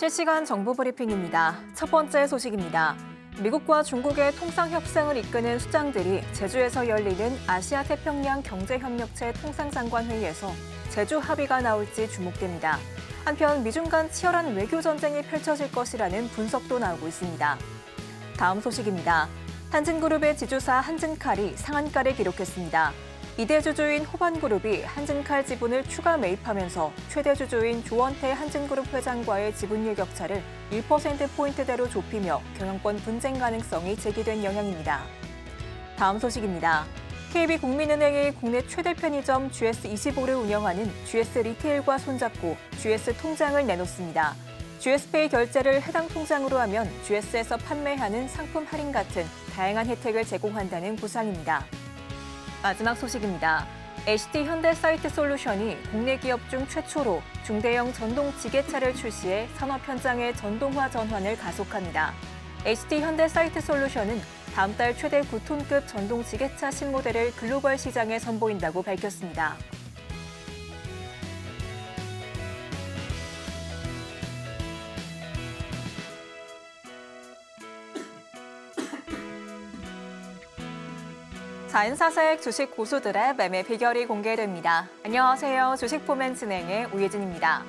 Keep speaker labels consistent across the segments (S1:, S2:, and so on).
S1: 실시간 정보 브리핑입니다. 첫 번째 소식입니다. 미국과 중국의 통상 협상을 이끄는 수장들이 제주에서 열리는 아시아 태평양 경제협력체 통상장관 회의에서 제주 합의가 나올지 주목됩니다. 한편 미중 간 치열한 외교 전쟁이 펼쳐질 것이라는 분석도 나오고 있습니다. 다음 소식입니다. 한진그룹의 지주사 한진칼이 상한가를 기록했습니다. 2대 주주인 호반그룹이 한진칼 지분을 추가 매입하면서 최대 주주인 조원태 한진그룹 회장과의 지분율 격차를 1%포인트대로 좁히며 경영권 분쟁 가능성이 제기된 영향입니다. 다음 소식입니다. KB국민은행이 국내 최대 편의점 GS25를 운영하는 GS 리테일과 손잡고 GS 통장을 내놓습니다. GS페이 결제를 해당 통장으로 하면 GS에서 판매하는 상품 할인 같은 다양한 혜택을 제공한다는 보상입니다. 마지막 소식입니다. HT 현대사이트솔루션이 국내 기업 중 최초로 중대형 전동 지게차를 출시해 산업 현장의 전동화 전환을 가속합니다. HT 현대사이트솔루션은 다음 달 최대 9톤급 전동 지게차 신모델을 글로벌 시장에 선보인다고 밝혔습니다. 자인사색 주식 고수들의 매매 비결이 공개됩니다. 안녕하세요. 주식포맨 진행의 우예진입니다.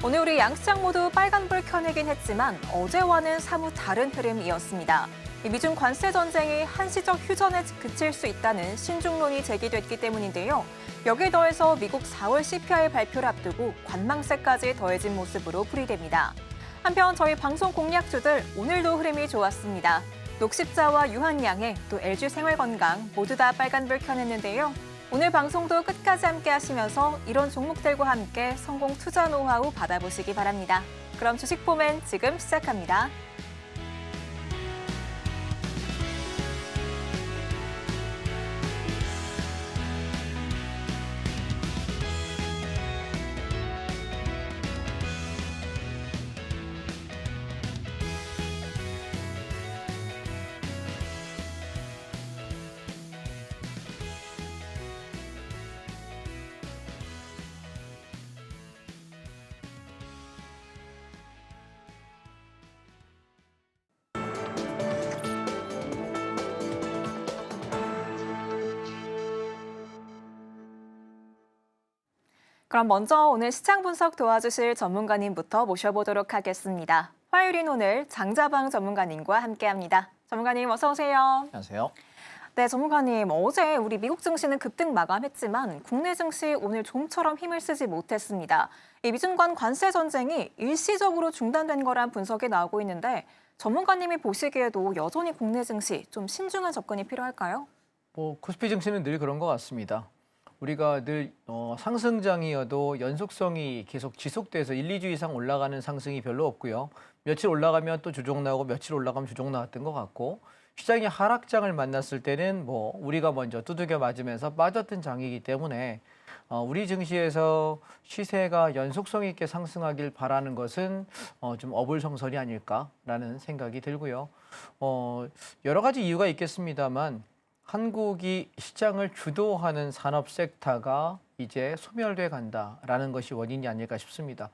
S1: 오늘 우리 양시장 모두 빨간불 켜내긴 했지만 어제와는 사뭇 다른 흐름이었습니다. 미중 관세 전쟁이 한시적 휴전에 그칠 수 있다는 신중론이 제기됐기 때문인데요. 여기에 더해서 미국 4월 CPI 발표를 앞두고 관망세까지 더해진 모습으로 풀이됩니다. 한편 저희 방송 공략주들 오늘도 흐름이 좋았습니다. 녹십자와 유한양행, 또 LG생활건강 모두 다 빨간불 켜냈는데요. 오늘 방송도 끝까지 함께 하시면서 이런 종목들과 함께 성공 투자 노하우 받아보시기 바랍니다. 그럼 주식포맨 지금 시작합니다. 그럼 먼저 오늘 시장 분석 도와주실 전문가님부터 모셔보도록 하겠습니다. 화요일인 오늘 장자방 전문가님과 함께합니다. 전문가님 어서 오세요.
S2: 안녕하세요.
S1: 네, 전문가님 어제 우리 미국 증시는 급등 마감했지만 국내 증시 오늘 좀처럼 힘을 쓰지 못했습니다. 이 미중 간 관세 전쟁이 일시적으로 중단된 거란 분석이 나오고 있는데 전문가님이 보시기에도 여전히 국내 증시 좀 신중한 접근이 필요할까요?
S2: 코스피 증시는 늘 그런 것 같습니다. 우리가 늘 상승장이어도 연속성이 계속 지속돼서 1, 2주 이상 올라가는 상승이 별로 없고요. 며칠 올라가면 또 조정 나오고 며칠 올라가면 조정 나왔던 것 같고 시장이 하락장을 만났을 때는 우리가 먼저 두들겨 맞으면서 빠졌던 장이기 때문에 우리 증시에서 시세가 연속성 있게 상승하길 바라는 것은 좀 어불성설이 아닐까라는 생각이 들고요. 여러 가지 이유가 있겠습니다만 한국이 시장을 주도하는 산업 섹터가 이제 소멸돼 간다라는 것이 원인이 아닐까 싶습니다.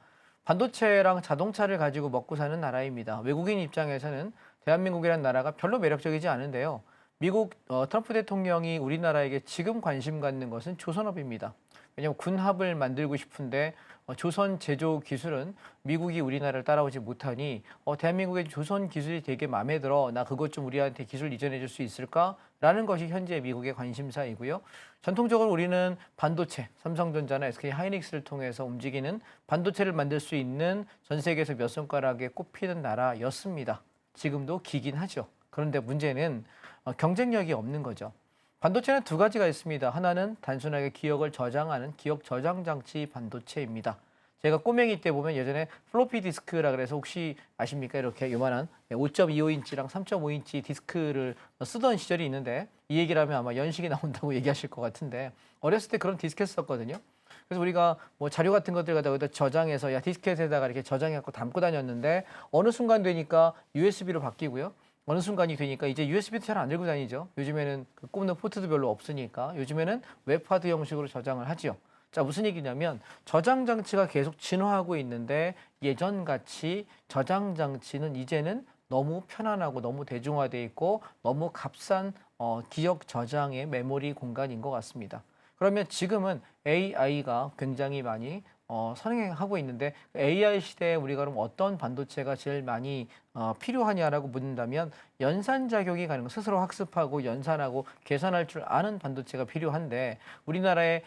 S2: 반도체랑 자동차를 가지고 먹고 사는 나라입니다. 외국인 입장에서는 대한민국이라는 나라가 별로 매력적이지 않은데요. 미국 트럼프 대통령이 우리나라에게 지금 관심 갖는 것은 조선업입니다. 왜냐하면 군합을 만들고 싶은데 조선 제조 기술은 미국이 우리나라를 따라오지 못하니 대한민국의 조선 기술이 되게 마음에 들어. 나 그것 좀 우리한테 기술 이전해 줄 수 있을까라는 것이 현재 미국의 관심사이고요. 전통적으로 우리는 반도체, 삼성전자나 SK 하이닉스를 통해서 움직이는 반도체를 만들 수 있는 전 세계에서 몇 손가락에 꼽히는 나라였습니다. 지금도 기긴 하죠. 그런데 문제는 경쟁력이 없는 거죠. 반도체는 두 가지가 있습니다. 하나는 단순하게 기억을 저장하는 기억 저장 장치 반도체입니다. 제가 꼬맹이 때 보면 예전에 플로피 디스크라 그래서 혹시 아십니까? 이렇게 요만한 5.25인치랑 3.5인치 디스크를 쓰던 시절이 있는데 이 얘기를 하면 아마 연식이 나온다고 얘기하실 것 같은데 어렸을 때 그런 디스켓 썼거든요. 그래서 우리가 자료 같은 것들 갖다가 저장해서 디스켓에다가 이렇게 저장해갖고 담고 다녔는데 어느 순간 되니까 USB로 바뀌고요. 어느 순간이 되니까 이제 USB도 잘 안 들고 다니죠. 요즘에는 그 꼽는 포트도 별로 없으니까 요즘에는 웹하드 형식으로 저장을 하죠. 자, 무슨 얘기냐면 저장 장치가 계속 진화하고 있는데 예전같이 저장 장치는 이제는 너무 편안하고 너무 대중화돼 있고 너무 값싼 기억 저장의 메모리 공간인 것 같습니다. 그러면 지금은 AI가 굉장히 많이 선행하고 있는데 AI 시대에 우리가 그럼 어떤 반도체가 제일 많이 필요하냐라고 묻는다면 연산작용이 가능한 스스로 학습하고 연산하고 계산할 줄 아는 반도체가 필요한데 우리나라의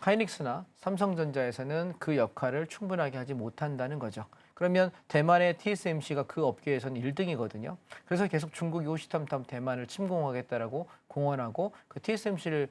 S2: 하이닉스나 삼성전자에서는 그 역할을 충분하게 하지 못한다는 거죠. 그러면 대만의 TSMC가 그 업계에서는 1등이거든요. 그래서 계속 중국이 호시탐탐 대만을 침공하겠다라고 공언하고 그 TSMC를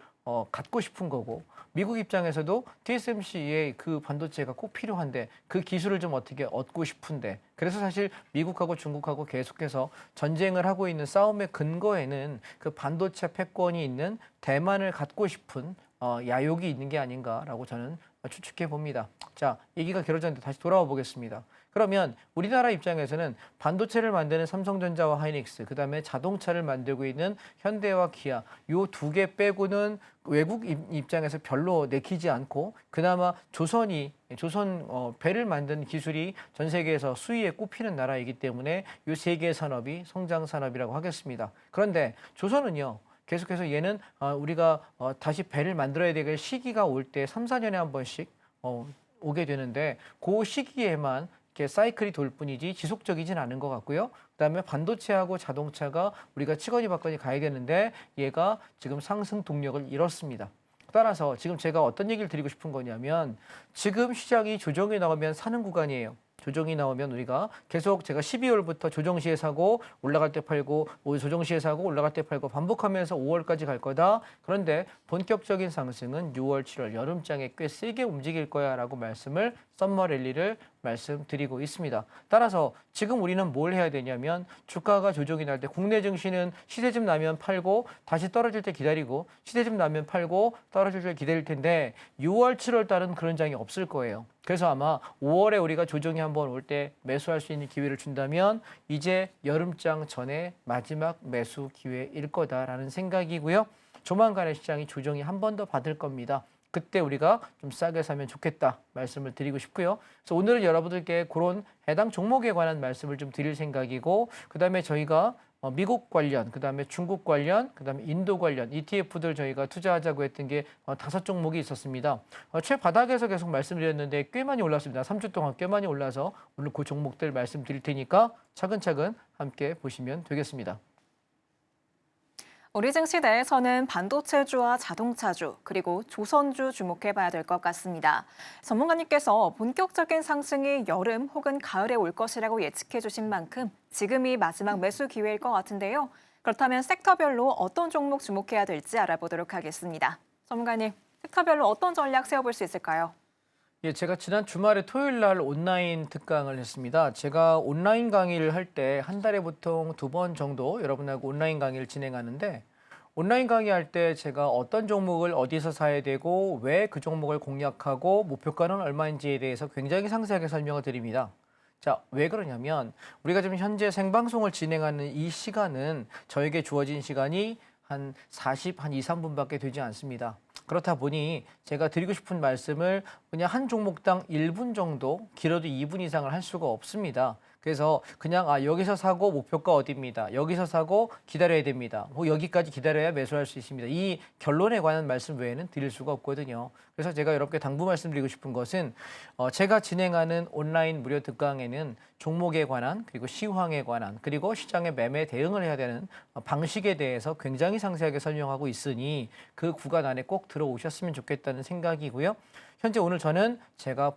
S2: 갖고 싶은 거고 미국 입장에서도 TSMC의 그 반도체가 꼭 필요한데 그 기술을 좀 어떻게 얻고 싶은데 그래서 사실 미국하고 중국하고 계속해서 전쟁을 하고 있는 싸움의 근거에는 그 반도체 패권이 있는 대만을 갖고 싶은 야욕이 있는 게 아닌가라고 저는 추측해 봅니다. 자, 얘기가 길어졌는데 다시 돌아와 보겠습니다. 그러면 우리나라 입장에서는 반도체를 만드는 삼성전자와 하이닉스, 그다음에 자동차를 만들고 있는 현대와 기아 요 두 개 빼고는 외국 입장에서 별로 내키지 않고 그나마 조선 배를 만드는 기술이 전 세계에서 수위에 꼽히는 나라이기 때문에 요 세 개의 산업이 성장 산업이라고 하겠습니다. 그런데 조선은요. 계속해서 얘는 우리가 다시 배를 만들어야 될 시기가 올 때 3, 4년에 한 번씩 오게 되는데 그 시기에만 이렇게 사이클이 돌 뿐이지 지속적이진 않은 것 같고요. 그다음에 반도체하고 자동차가 우리가 치거니 받거니 가야 되는데 얘가 지금 상승 동력을 잃었습니다. 따라서 지금 제가 어떤 얘기를 드리고 싶은 거냐면 지금 시장이 조정이 나오면 사는 구간이에요. 조정이 나오면 우리가 계속 제가 12월부터 조정 시에 사고 올라갈 때 팔고 조정 시에 사고 올라갈 때 팔고 반복하면서 5월까지 갈 거다. 그런데 본격적인 상승은 6월, 7월 여름장에 꽤 세게 움직일 거야라고 말씀을 썸머 랠리를 말씀드리고 있습니다. 따라서 지금 우리는 뭘 해야 되냐면 주가가 조정이 날 때 국내 증시는 시세좀 나면 팔고 다시 떨어질 때 기다리고 시세좀 나면 팔고 떨어질 때 기다릴 텐데 6월, 7월 달은 그런 장이 없을 거예요. 그래서 아마 5월에 우리가 조정이 한번 올 때 매수할 수 있는 기회를 준다면 이제 여름장 전에 마지막 매수 기회일 거다라는 생각이고요. 조만간에 시장이 조정이 한 번 더 받을 겁니다. 그때 우리가 좀 싸게 사면 좋겠다 말씀을 드리고 싶고요. 그래서 오늘은 여러분들께 그런 해당 종목에 관한 말씀을 좀 드릴 생각이고 그다음에 저희가 미국 관련, 그다음에 중국 관련, 그다음에 인도 관련 ETF들 저희가 투자하자고 했던 게 5종목이 있었습니다. 최바닥에서 계속 말씀드렸는데 꽤 많이 올랐습니다. 3주 동안 꽤 많이 올라서 오늘 그 종목들 말씀드릴 테니까 차근차근 함께 보시면 되겠습니다.
S1: 우리 증시 내에서는 반도체주와 자동차주 그리고 조선주 주목해봐야 될 것 같습니다. 전문가님께서 본격적인 상승이 여름 혹은 가을에 올 것이라고 예측해 주신 만큼 지금이 마지막 매수 기회일 것 같은데요. 그렇다면 섹터별로 어떤 종목 주목해야 될지 알아보도록 하겠습니다. 전문가님, 섹터별로 어떤 전략 세워볼 수 있을까요?
S2: 예, 제가 지난 주말에 토요일 날 온라인 특강을 했습니다. 제가 온라인 강의를 할 때 한 달에 보통 2번 정도 여러분하고 온라인 강의를 진행하는데 온라인 강의할 때 제가 어떤 종목을 어디서 사야 되고 왜 그 종목을 공략하고 목표가는 얼마인지에 대해서 굉장히 상세하게 설명을 드립니다. 자, 왜 그러냐면 우리가 지금 현재 생방송을 진행하는 이 시간은 저에게 주어진 시간이 한 2, 3분밖에 되지 않습니다. 그렇다 보니 제가 드리고 싶은 말씀을 그냥 한 종목당 1분 정도, 길어도 2분 이상을 할 수가 없습니다. 그래서 그냥 여기서 사고 목표가 어디입니다. 여기서 사고 기다려야 됩니다. 여기까지 기다려야 매수할 수 있습니다. 이 결론에 관한 말씀 외에는 드릴 수가 없거든요. 그래서 제가 여러분께 당부 말씀드리고 싶은 것은 제가 진행하는 온라인 무료 특강에는 종목에 관한 그리고 시황에 관한 그리고 시장의 매매 대응을 해야 되는 방식에 대해서 굉장히 상세하게 설명하고 있으니 그 구간 안에 꼭 들어오셨으면 좋겠다는 생각이고요. 현재 오늘 저는 제가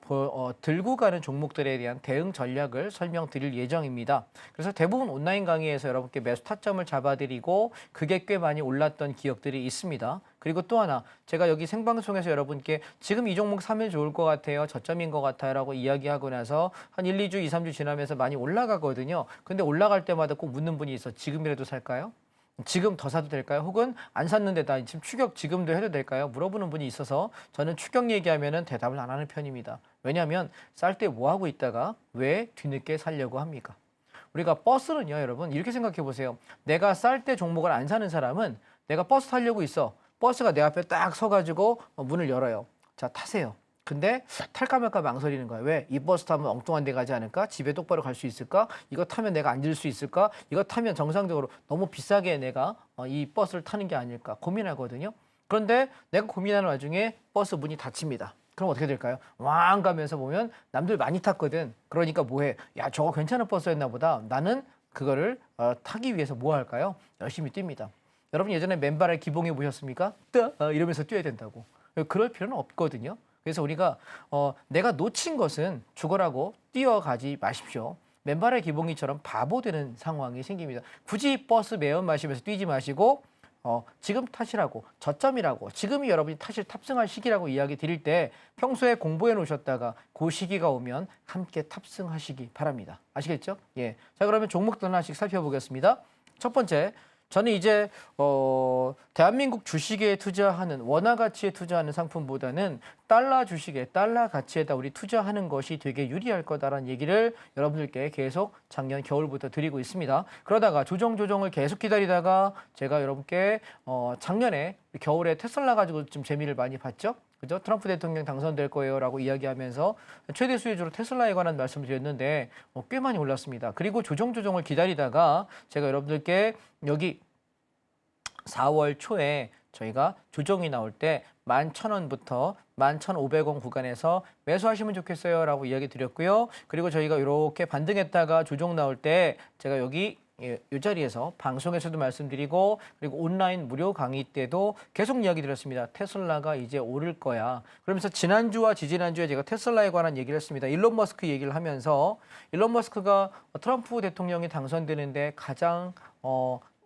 S2: 들고 가는 종목들에 대한 대응 전략을 설명드릴 예정입니다. 그래서 대부분 온라인 강의에서 여러분께 매수 타점을 잡아드리고 그게 꽤 많이 올랐던 기억들이 있습니다. 그리고 또 하나 제가 여기 생방송에서 여러분께 지금 이 종목 사면 좋을 것 같아요. 저점인 것 같아요. 라고 이야기하고 나서 한 1, 2주, 2, 3주 지나면서 많이 올라가거든요. 근데 올라갈 때마다 꼭 묻는 분이 있어. 지금이라도 살까요? 지금 더 사도 될까요? 혹은 안 샀는데 나 지금 추격 지금도 해도 될까요? 물어보는 분이 있어서 저는 추격 얘기하면은 대답을 안 하는 편입니다. 왜냐하면 쌀 때 뭐 하고 있다가 왜 뒤늦게 살려고 합니까? 우리가 버스는요, 여러분 이렇게 생각해 보세요. 내가 쌀 때 종목을 안 사는 사람은 내가 버스 타려고 있어. 버스가 내 앞에 딱 서가지고 문을 열어요. 자, 타세요. 근데 탈까 말까 망설이는 거야. 왜? 이 버스 타면 엉뚱한 데 가지 않을까? 집에 똑바로 갈 수 있을까? 이거 타면 내가 앉을 수 있을까? 이거 타면 정상적으로 너무 비싸게 내가 이 버스를 타는 게 아닐까 고민하거든요. 그런데 내가 고민하는 와중에 버스 문이 닫힙니다. 그럼 어떻게 될까요? 왕 가면서 보면 남들 많이 탔거든. 그러니까 뭐해? 야, 저거 괜찮은 버스였나 보다. 나는 그거를 타기 위해서 뭐 할까요? 열심히 뜁니다. 여러분 예전에 맨발의 기봉해 보셨습니까? 이러면서 뛰어야 된다고. 그럴 필요는 없거든요. 그래서 우리가 내가 놓친 것은 죽어라고 뛰어가지 마십시오. 맨발의 기봉이처럼 바보 되는 상황이 생깁니다. 굳이 버스 매연 마시면서 뛰지 마시고 지금 타시라고, 저점이라고, 지금이 여러분이 탑승할 시기라고 이야기 드릴 때 평소에 공부해 놓으셨다가 그 시기가 오면 함께 탑승하시기 바랍니다. 아시겠죠? 예. 자, 그러면 종목들 하나씩 살펴보겠습니다. 첫 번째, 저는 이제 대한민국 주식에 투자하는 원화 가치에 투자하는 상품보다는 달러 주식에 달러 가치에다 우리 투자하는 것이 되게 유리할 거다라는 얘기를 여러분들께 계속 작년 겨울부터 드리고 있습니다. 그러다가 조정을 계속 기다리다가 제가 여러분께 작년에 겨울에 테슬라 가지고 좀 재미를 많이 봤죠. 그죠? 트럼프 대통령 당선될 거예요라고 이야기하면서 최대 수혜주로 테슬라에 관한 말씀을 드렸는데 꽤 많이 올랐습니다. 그리고 조정을 기다리다가 제가 여러분들께 여기 4월 초에 저희가 조정이 나올 때 11,000원부터 11,500원 구간에서 매수하시면 좋겠어요라고 이야기 드렸고요. 그리고 저희가 이렇게 반등했다가 조정 나올 때 제가 여기 이 자리에서 방송에서도 말씀드리고 그리고 온라인 무료 강의 때도 계속 이야기 드렸습니다. 테슬라가 이제 오를 거야. 그러면서 지난주와 지지난주에 제가 테슬라에 관한 얘기를 했습니다. 일론 머스크 얘기를 하면서 일론 머스크가 트럼프 대통령이 당선되는데 가장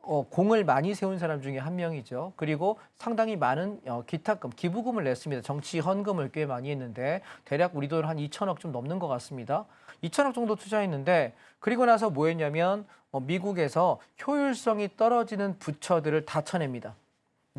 S2: 공을 많이 세운 사람 중에 한 명이죠. 그리고 상당히 많은 기타금, 기부금을 냈습니다. 정치 헌금을 꽤 많이 했는데 대략 우리 돈 한 2천억 좀 넘는 것 같습니다. 2천억 정도 투자했는데 그리고 나서 뭐 했냐면 미국에서 효율성이 떨어지는 부처들을 다 쳐냅니다.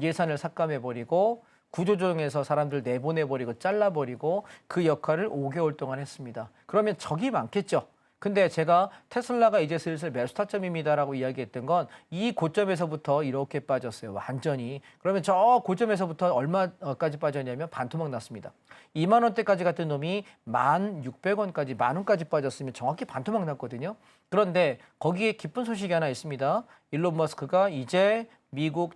S2: 예산을 삭감해버리고 구조조정해서 사람들 내보내버리고 잘라버리고 그 역할을 5개월 동안 했습니다. 그러면 적이 많겠죠. 근데 제가 테슬라가 이제 슬슬 매수 타점입니다라고 이야기했던 건 이 고점에서부터 이렇게 빠졌어요. 완전히. 그러면 저 고점에서부터 얼마까지 빠졌냐면 반토막 났습니다. 2만 원대까지 갔던 놈이 1,600원까지, 10,000원까지 빠졌으면 정확히 반토막 났거든요. 그런데 거기에 기쁜 소식이 하나 있습니다. 일론 머스크가 이제 미국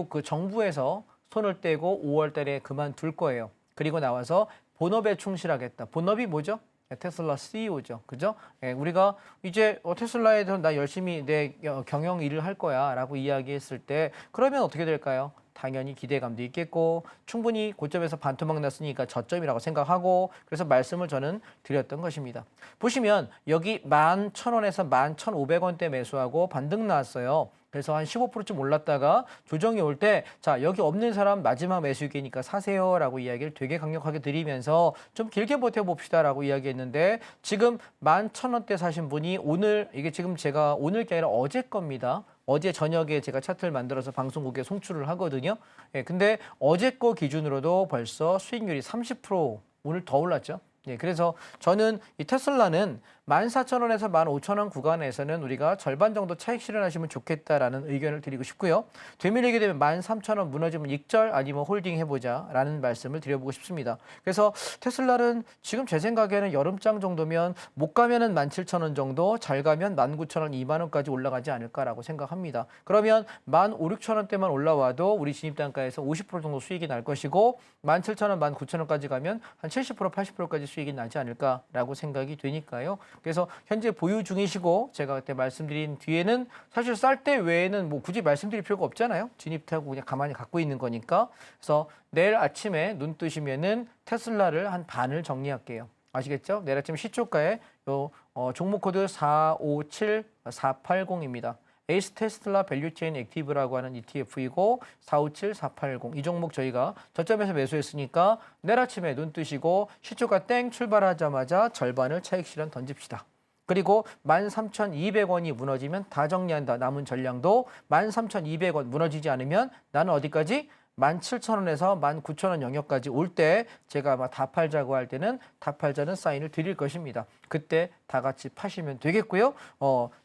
S2: 그 정부에서 손을 떼고 5월 달에 그만둘 거예요. 그리고 나와서 본업에 충실하겠다. 본업이 뭐죠? 테슬라 CEO죠. 그죠? 예, 우리가 이제 테슬라에서 나 열심히 내 경영 일을 할 거야 라고 이야기했을 때 그러면 어떻게 될까요? 당연히 기대감도 있겠고 충분히 고점에서 반토막 났으니까 저점이라고 생각하고 그래서 말씀을 저는 드렸던 것입니다. 보시면 여기 11,000원에서 11,500원대 매수하고 반등 나왔어요. 그래서 한 15%쯤 올랐다가 조정이 올 때 자 여기 없는 사람 마지막 매수기니까 사세요라고 이야기를 되게 강력하게 드리면서 좀 길게 버텨봅시다라고 이야기했는데 지금 11,000원대 사신 분이 오늘 이게 지금 제가 오늘 게 아니라 어제 겁니다. 어제 저녁에 제가 차트를 만들어서 방송국에 송출을 하거든요. 예, 근데 어제 거 기준으로도 벌써 수익률이 30% 오늘 더 올랐죠. 예, 그래서 저는 이 테슬라는 14,000원에서 15,000원 구간에서는 우리가 절반 정도 차익 실현하시면 좋겠다라는 의견을 드리고 싶고요. 되밀리게 되면 13,000원 무너지면 익절 아니면 홀딩 해보자라는 말씀을 드려보고 싶습니다. 그래서 테슬라는 지금 제 생각에는 여름장 정도면 못 가면은 17,000원 정도, 잘 가면 19,000원, 2만 원까지 올라가지 않을까라고 생각합니다. 그러면 16,000원대만 올라와도 우리 진입 단가에서 50% 정도 수익이 날 것이고 17,000원, 19,000원까지 가면 한 70%, 80%까지 수익이 나지 않을까라고 생각이 되니까요. 그래서 현재 보유 중이시고 제가 그때 말씀드린 뒤에는 사실 쌀 때 외에는 뭐 굳이 말씀드릴 필요가 없잖아요. 진입하고 그냥 가만히 갖고 있는 거니까. 그래서 내일 아침에 눈 뜨시면은 테슬라를 한 반을 정리할게요. 아시겠죠? 내일 아침 시초가에 요 종목 코드 457480입니다. 에이스 테슬라 밸류체인 액티브라고 하는 ETF이고 457480 이 종목 저희가 저점에서 매수했으니까 내일 아침에 눈 뜨시고 시초가 땡 출발하자마자 절반을 차익 실현 던집시다. 그리고 13,200원이 무너지면 다 정리한다. 남은 전량도 13,200원 무너지지 않으면 나는 어디까지? 17,000원에서 19,000원 영역까지 올 때 제가 아마 다 팔자고 할 때는 다 팔자는 사인을 드릴 것입니다. 그때 다 같이 파시면 되겠고요.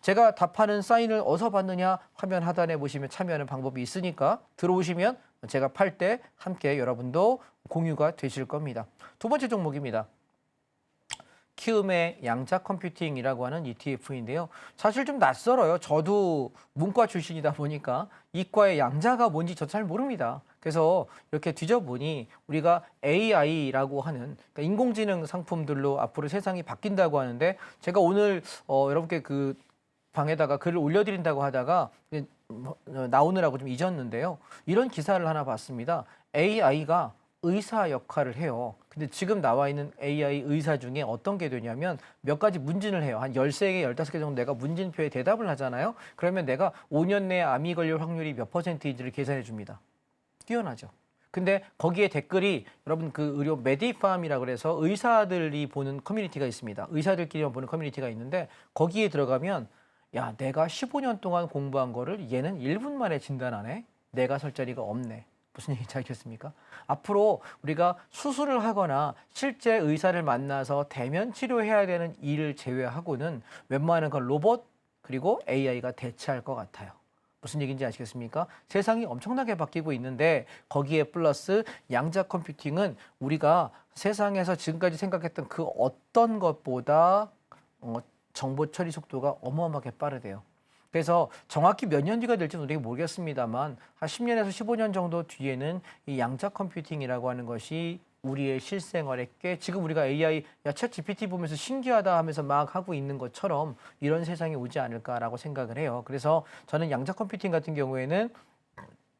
S2: 제가 다 파는 사인을 어디서 받느냐 화면 하단에 보시면 참여하는 방법이 있으니까 들어오시면 제가 팔 때 함께 여러분도 공유가 되실 겁니다. 두 번째 종목입니다. 키움의 양자 컴퓨팅이라고 하는 ETF인데요. 사실 좀 낯설어요. 저도 문과 출신이다 보니까 이과의 양자가 뭔지 저도 잘 모릅니다. 그래서 이렇게 뒤져보니 우리가 AI라고 하는 그러니까 인공지능 상품들로 앞으로 세상이 바뀐다고 하는데 제가 오늘 여러분께 그 방에다가 글을 올려드린다고 하다가 나오느라고 좀 잊었는데요. 이런 기사를 하나 봤습니다. AI가 의사 역할을 해요. 근데 지금 나와 있는 AI 의사 중에 어떤 게 되냐면 몇 가지 문진을 해요. 한 13개, 15개 정도 내가 문진표에 대답을 하잖아요. 그러면 내가 5년 내에 암이 걸릴 확률이 몇 퍼센트인지를 계산해 줍니다. 뛰어나죠. 근데 거기에 댓글이 여러분 그 의료 메디팜이라 그래서 의사들이 보는 커뮤니티가 있습니다. 의사들끼리만 보는 커뮤니티가 있는데 거기에 들어가면 야, 내가 15년 동안 공부한 거를 얘는 1분 만에 진단하네. 내가 설 자리가 없네. 무슨 얘기인지 알겠습니까? 앞으로 우리가 수술을 하거나 실제 의사를 만나서 대면 치료해야 되는 일을 제외하고는 웬만한 건 로봇 그리고 AI가 대체할 것 같아요. 무슨 얘기인지 아시겠습니까? 세상이 엄청나게 바뀌고 있는데 거기에 플러스 양자 컴퓨팅은 우리가 세상에서 지금까지 생각했던 그 어떤 것보다 정보 처리 속도가 어마어마하게 빠르대요. 그래서 정확히 몇 년 뒤가 될지는 우리가 모르겠습니다만 한 10년에서 15년 정도 뒤에는 이 양자 컴퓨팅이라고 하는 것이 우리의 실생활에 꽤 지금 우리가 AI, 야, 챗 GPT 보면서 신기하다 하면서 막 하고 있는 것처럼 이런 세상이 오지 않을까라고 생각을 해요. 그래서 저는 양자 컴퓨팅 같은 경우에는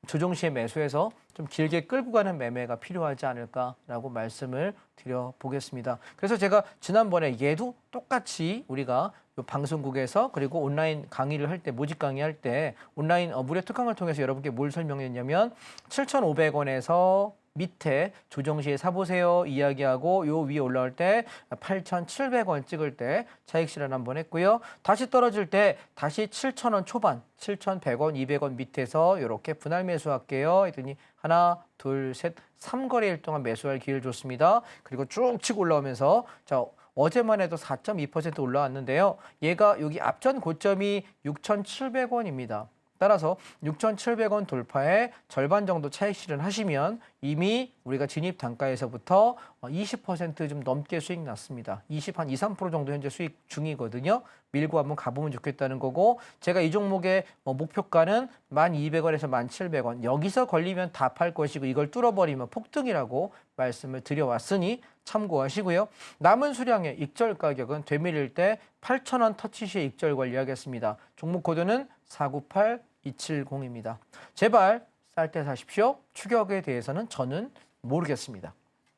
S2: 조정 시에 매수해서 좀 길게 끌고 가는 매매가 필요하지 않을까라고 말씀을 드려보겠습니다. 그래서 제가 지난번에 얘도 똑같이 우리가 요 방송국에서 그리고 온라인 강의를 할 때 모집 강의할 때 온라인 무료 특강을 통해서 여러분께 뭘 설명했냐면 7,500원에서 밑에 조정 시에 사보세요 이야기하고 요 위에 올라올 때 8,700원 찍을 때 차익 실현 한번 했고요. 다시 떨어질 때 다시 7,000원 초반, 7,100원, 200원 밑에서 이렇게 분할 매수할게요. 했더니 하나, 둘, 셋, 3거래일 동안 매수할 기회를 줬습니다. 그리고 쭉 치고 올라오면서 자 어제만 해도 4.2% 올라왔는데요. 얘가 여기 앞전 고점이 6,700원입니다. 따라서 6,700원 돌파에 절반 정도 차익 실현하시면 이미 우리가 진입 단가에서부터 20% 좀 넘게 수익 났습니다. 20, 한 2, 3% 정도 현재 수익 중이거든요. 밀고 한번 가보면 좋겠다는 거고 제가 이 종목의 목표가는 1,200원에서 1,700원. 여기서 걸리면 다 팔 것이고 이걸 뚫어버리면 폭등이라고 말씀을 드려왔으니 참고하시고요. 남은 수량의 익절 가격은 되밀릴 때 8,000원 터치 시에 익절 관리하겠습니다. 종목 코드는 498270입니다. 제발 쌀 때 사십시오. 추격에 대해서는 저는 모르겠습니다.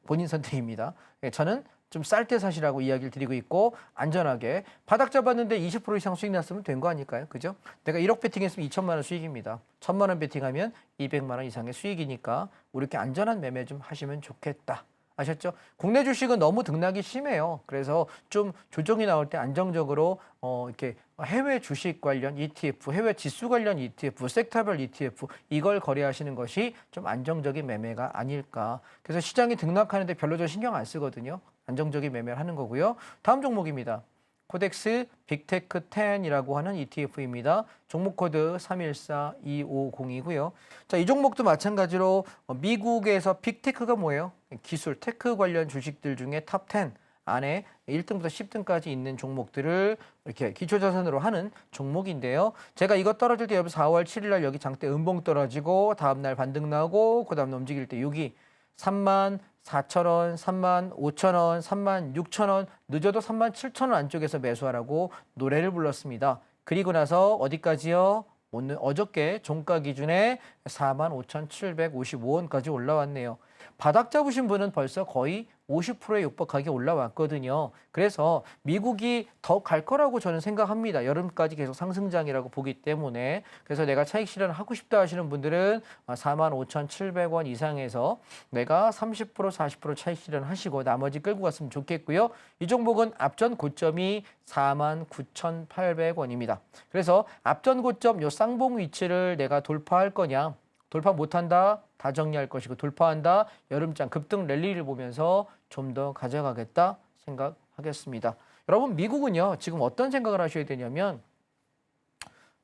S2: 본인 선택입니다. 저는 좀 쌀 때 사시라고 이야기를 드리고 있고 안전하게 바닥 잡았는데 20% 이상 수익 났으면 된 거 아닐까요? 그죠? 내가 1억 베팅했으면 2천만 원 수익입니다. 1,000만 원 베팅하면 200만 원 이상의 수익이니까 우리 이렇게 안전한 매매 좀 하시면 좋겠다. 아셨죠? 국내 주식은 너무 등락이 심해요. 그래서 좀 조정이 나올 때 안정적으로 이렇게 해외 주식 관련 ETF, 해외 지수 관련 ETF, 섹터별 ETF 이걸 거래하시는 것이 좀 안정적인 매매가 아닐까. 그래서 시장이 등락하는데 별로 저 신경 안 쓰거든요. 안정적인 매매를 하는 거고요. 다음 종목입니다. 코덱스 빅테크 10이라고 하는 ETF입니다. 종목 코드 314250이고요. 자, 이 종목도 마찬가지로 미국에서 빅테크가 뭐예요? 기술, 테크 관련 주식들 중에 탑 10 안에 1등부터 10등까지 있는 종목들을 이렇게 기초자산으로 하는 종목인데요. 제가 이거 떨어질 때 여기 4월 7일 날 여기 장대 음봉 떨어지고 다음날 반등 나고 그 다음날 움직일 때 여기 34,000원, 35,000원, 36,000원, 늦어도 37,000원 안쪽에서 매수하라고 노래를 불렀습니다. 그리고 나서 어디까지요? 오늘 어저께 종가 기준에 45,755원까지 올라왔네요. 바닥 잡으신 분은 벌써 거의 50%에 육박하게 올라왔거든요. 그래서 미국이 더 갈 거라고 저는 생각합니다. 여름까지 계속 상승장이라고 보기 때문에. 그래서 내가 차익 실현 하고 싶다 하시는 분들은 45,700원 이상에서 내가 30% 40% 차익 실현 하시고 나머지 끌고 갔으면 좋겠고요. 이 종목은 앞전 고점이 49,800원입니다. 그래서 앞전 고점 요 쌍봉 위치를 내가 돌파할 거냐 돌파 못한다 다 정리할 것이고 돌파한다 여름장 급등 랠리를 보면서 좀 더 가져가겠다 생각하겠습니다. 여러분 미국은요 지금 어떤 생각을 하셔야 되냐면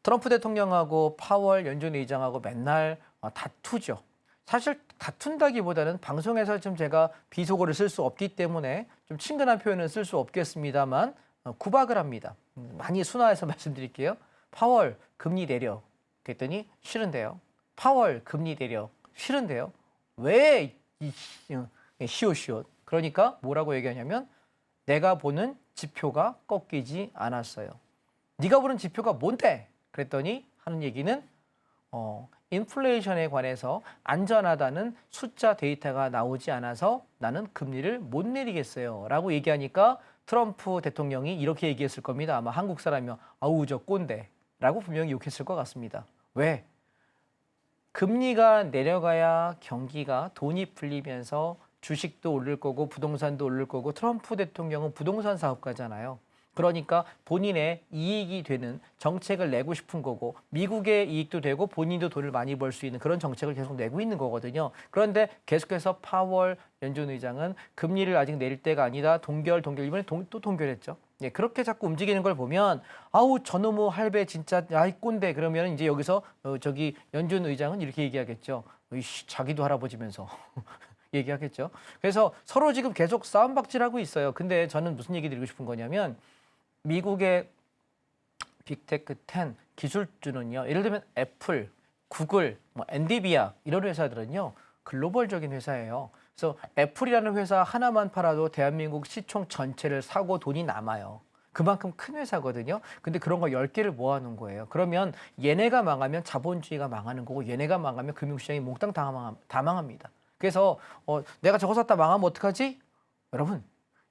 S2: 트럼프 대통령하고 파월 연준 의장하고 맨날 다투죠. 사실 다툰다기보다는 방송에서 좀 제가 비속어를 쓸 수 없기 때문에 좀 친근한 표현은 쓸 수 없겠습니다만 구박을 합니다. 많이 순화해서 말씀드릴게요. 파월 금리 내려. 그랬더니 싫은데요. 파월 금리 내려. 싫은데요. 왜 시옷시옷. 그러니까 뭐라고 얘기하냐면 내가 보는 지표가 꺾이지 않았어요. 네가 보는 지표가 뭔데? 그랬더니 하는 얘기는 인플레이션에 관해서 안전하다는 숫자 데이터가 나오지 않아서 나는 금리를 못 내리겠어요. 라고 얘기하니까 트럼프 대통령이 이렇게 얘기했을 겁니다. 아마 한국 사람이면 아우 저 꼰대 라고 분명히 욕했을 것 같습니다. 왜? 금리가 내려가야 경기가 돈이 풀리면서 주식도 오를 거고 부동산도 오를 거고 트럼프 대통령은 부동산 사업가잖아요. 그러니까 본인의 이익이 되는 정책을 내고 싶은 거고 미국의 이익도 되고 본인도 돈을 많이 벌 수 있는 그런 정책을 계속 내고 있는 거거든요. 그런데 계속해서 파월 연준 의장은 금리를 아직 내릴 때가 아니다. 동결 이번에 또 동결했죠. 예, 그렇게 자꾸 움직이는 걸 보면 아우 저놈의 할배 진짜 야이 꼰대 그러면 이제 여기서 저기 연준 의장은 이렇게 얘기하겠죠. 이씨, 자기도 할아버지면서 얘기하겠죠. 그래서 서로 지금 계속 싸움박질하고 있어요. 근데 저는 무슨 얘기 드리고 싶은 거냐면 미국의 빅테크 10 기술주는요. 예를 들면 애플, 구글, 엔비디아 이런 회사들은요. 글로벌적인 회사예요. 그래서 애플이라는 회사 하나만 팔아도 대한민국 시총 전체를 사고 돈이 남아요. 그만큼 큰 회사거든요. 근데 그런 거 10개를 모아놓은 거예요. 그러면 얘네가 망하면 자본주의가 망하는 거고 얘네가 망하면 금융시장이 몽땅 다 망합니다. 그래서 내가 저거 샀다 망하면 어떡하지? 여러분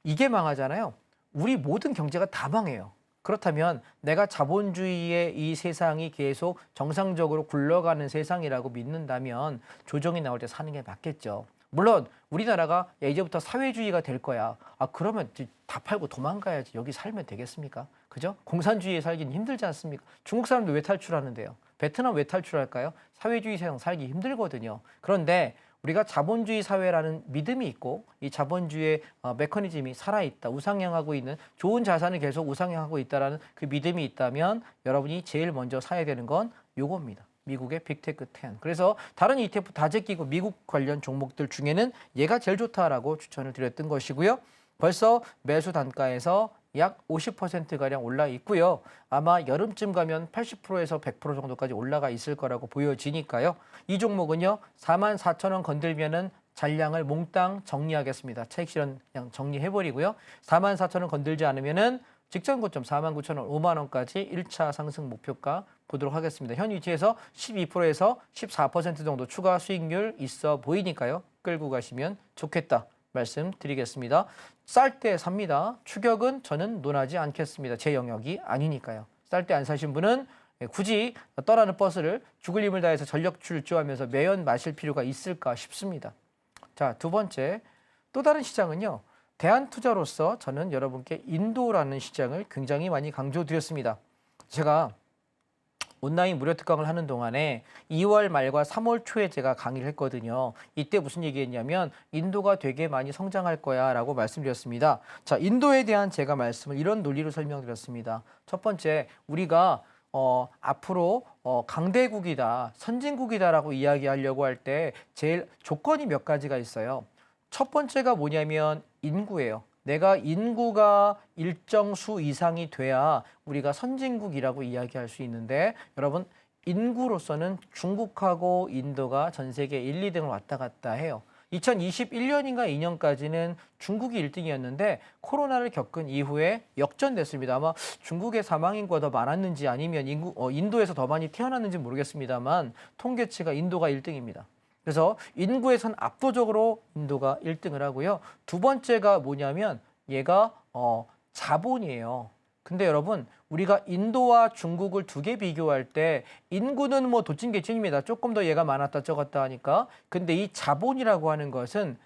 S2: 이게 망하잖아요. 우리 모든 경제가 다 망해요. 그렇다면 내가 자본주의의 이 세상이 계속 정상적으로 굴러가는 세상이라고 믿는다면 조정이 나올 때 사는 게 맞겠죠. 물론 우리나라가 야, 이제부터 사회주의가 될 거야. 아 그러면 다 팔고 도망가야지. 여기 살면 되겠습니까? 그죠? 공산주의에 살기는 힘들지 않습니까? 중국 사람들 왜 탈출하는데요? 베트남 왜 탈출할까요? 사회주의 세상 살기 힘들거든요. 그런데 우리가 자본주의 사회라는 믿음이 있고 이 자본주의의 메커니즘이 살아있다. 우상향하고 있는 좋은 자산을 계속 우상향하고 있다는 그 믿음이 있다면 여러분이 제일 먼저 사야 되는 건 요겁니다. 미국의 빅테크 10. 그래서 다른 ETF 다 제끼고 미국 관련 종목들 중에는 얘가 제일 좋다라고 추천을 드렸던 것이고요. 벌써 매수 단가에서 약 50%가량 올라 있고요. 아마 여름쯤 가면 80%에서 100% 정도까지 올라가 있을 거라고 보여지니까요. 이 종목은요. 44,000원 건들면은 잔량을 몽땅 정리하겠습니다. 차익 실현 그냥 정리해버리고요. 44,000원 건들지 않으면은 직전 고점 49,000원, 5만 원까지 1차 상승 목표가 보도록 하겠습니다. 현 위치에서 12%에서 14% 정도 추가 수익률 있어 보이니까요. 끌고 가시면 좋겠다. 말씀드리겠습니다. 쌀 때 삽니다. 추격은 저는 논하지 않겠습니다. 제 영역이 아니니까요. 쌀 때 안 사신 분은 굳이 떠나는 버스를 죽을 힘을 다해서 전력 출조하면서 매연 마실 필요가 있을까 싶습니다. 자, 두 번째 또 다른 시장은요. 대안투자로서 저는 여러분께 인도라는 시장을 굉장히 많이 강조드렸습니다. 제가 온라인 무료 특강을 하는 동안에 2월 말과 3월 초에 제가 강의를 했거든요. 이때 무슨 얘기했냐면 인도가 되게 많이 성장할 거야 라고 말씀드렸습니다. 자, 인도에 대한 제가 말씀을 이런 논리로 설명드렸습니다. 첫 번째, 우리가 앞으로 강대국이다, 선진국이다라고 이야기하려고 할 때 제일 조건이 몇 가지가 있어요. 첫 번째가 뭐냐면 인구예요. 내가 인구가 일정 수 이상이 돼야 우리가 선진국이라고 이야기할 수 있는데 여러분 인구로서는 중국하고 인도가 전 세계 1, 2등을 왔다 갔다 해요. 2021년인가 2년까지는 중국이 1등이었는데 코로나를 겪은 이후에 역전됐습니다. 아마 중국의 사망 인구가 더 많았는지 아니면 인도에서 더 많이 태어났는지 모르겠습니다만 통계치가 인도가 1등입니다. 그래서 인구에선 압도적으로 인도가 1등을 하고요. 두 번째가 뭐냐면 얘가 자본이에요. 근데 여러분 우리가 인도와 중국을 두 개 비교할 때 인구는 뭐 도찐개찐입니다. 조금 더 얘가 많았다 적었다 하니까. 근데 이 자본이라고 하는 것은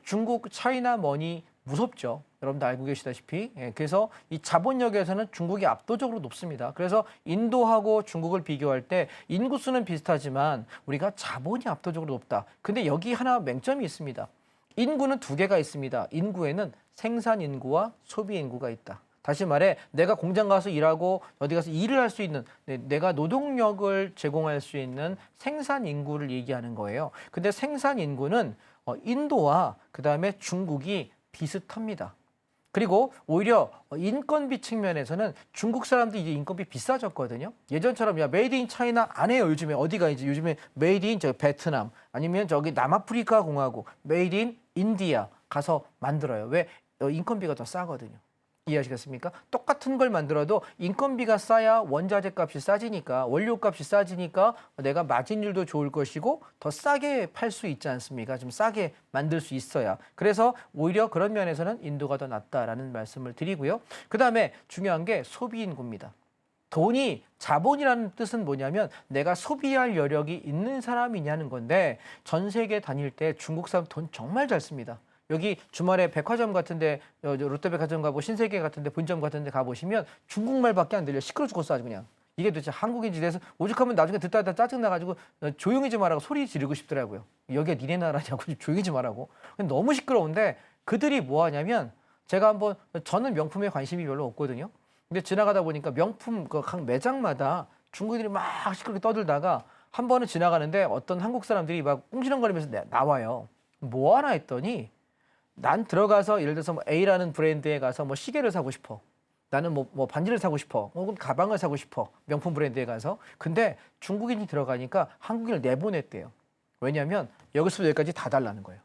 S2: 중국 차이나 머니 무섭죠. 여러분도 알고 계시다시피. 예, 그래서 이 자본력에서는 중국이 압도적으로 높습니다. 그래서 인도하고 중국을 비교할 때 인구수는 비슷하지만 우리가 자본이 압도적으로 높다. 근데 여기 하나 맹점이 있습니다. 인구는 두 개가 있습니다. 인구에는 생산 인구와 소비 인구가 있다. 다시 말해 내가 공장 가서 일하고 어디 가서 일을 할 수 있는 내가 노동력을 제공할 수 있는 생산 인구를 얘기하는 거예요. 근데 생산 인구는 인도와 그다음에 중국이 비슷합니다. 그리고 오히려 인건비 측면에서는 중국 사람들이 이제 인건비 비싸졌거든요. 예전처럼 야 메이드 인 차이나 안 해요. 요즘에 어디가 이제 요즘에 메이드 인 저 베트남 아니면 저기 남아프리카 공화국 메이드 인 인디아 가서 만들어요. 왜? 인건비가 더 싸거든요. 이해하시겠습니까? 똑같은 걸 만들어도 인건비가 싸야 원자재 값이 싸지니까 원료 값이 싸지니까 내가 마진율도 좋을 것이고 더 싸게 팔 수 있지 않습니까? 좀 싸게 만들 수 있어야. 그래서 오히려 그런 면에서는 인도가 더 낫다라는 말씀을 드리고요. 그다음에 중요한 게 소비 인구입니다. 돈이 자본이라는 뜻은 뭐냐면 내가 소비할 여력이 있는 사람이냐는 건데 전 세계 다닐 때 중국 사람 돈 정말 잘 씁니다. 여기 주말에 백화점 같은데 롯데백화점 가고 신세계 같은데 본점 같은데 가보시면 중국말밖에 안 들려. 시끄러 죽겠어 아주 그냥. 이게 도대체 한국인지 돼서 오죽하면 나중에 듣다 짜증나가지고 조용히 좀 하라고 소리 지르고 싶더라고요. 여기가 니네 나라냐고 조용히 좀 하라고. 너무 시끄러운데 그들이 뭐 하냐면 제가 한번 저는 명품에 관심이 별로 없거든요. 근데 지나가다 보니까 명품 각 매장마다 중국인들이 막 시끄럽게 떠들다가 한 번은 지나가는데 어떤 한국 사람들이 막 꿍시렁거리면서 나와요. 뭐 하나 했더니 난 들어가서 예를 들어서 뭐 A라는 브랜드에 가서 뭐 시계를 사고 싶어. 나는 뭐 반지를 사고 싶어. 혹은 가방을 사고 싶어. 명품 브랜드에 가서. 근데 중국인이 들어가니까 한국인을 내보냈대요. 왜냐하면 여기서부터 여기까지 다 달라는 거예요.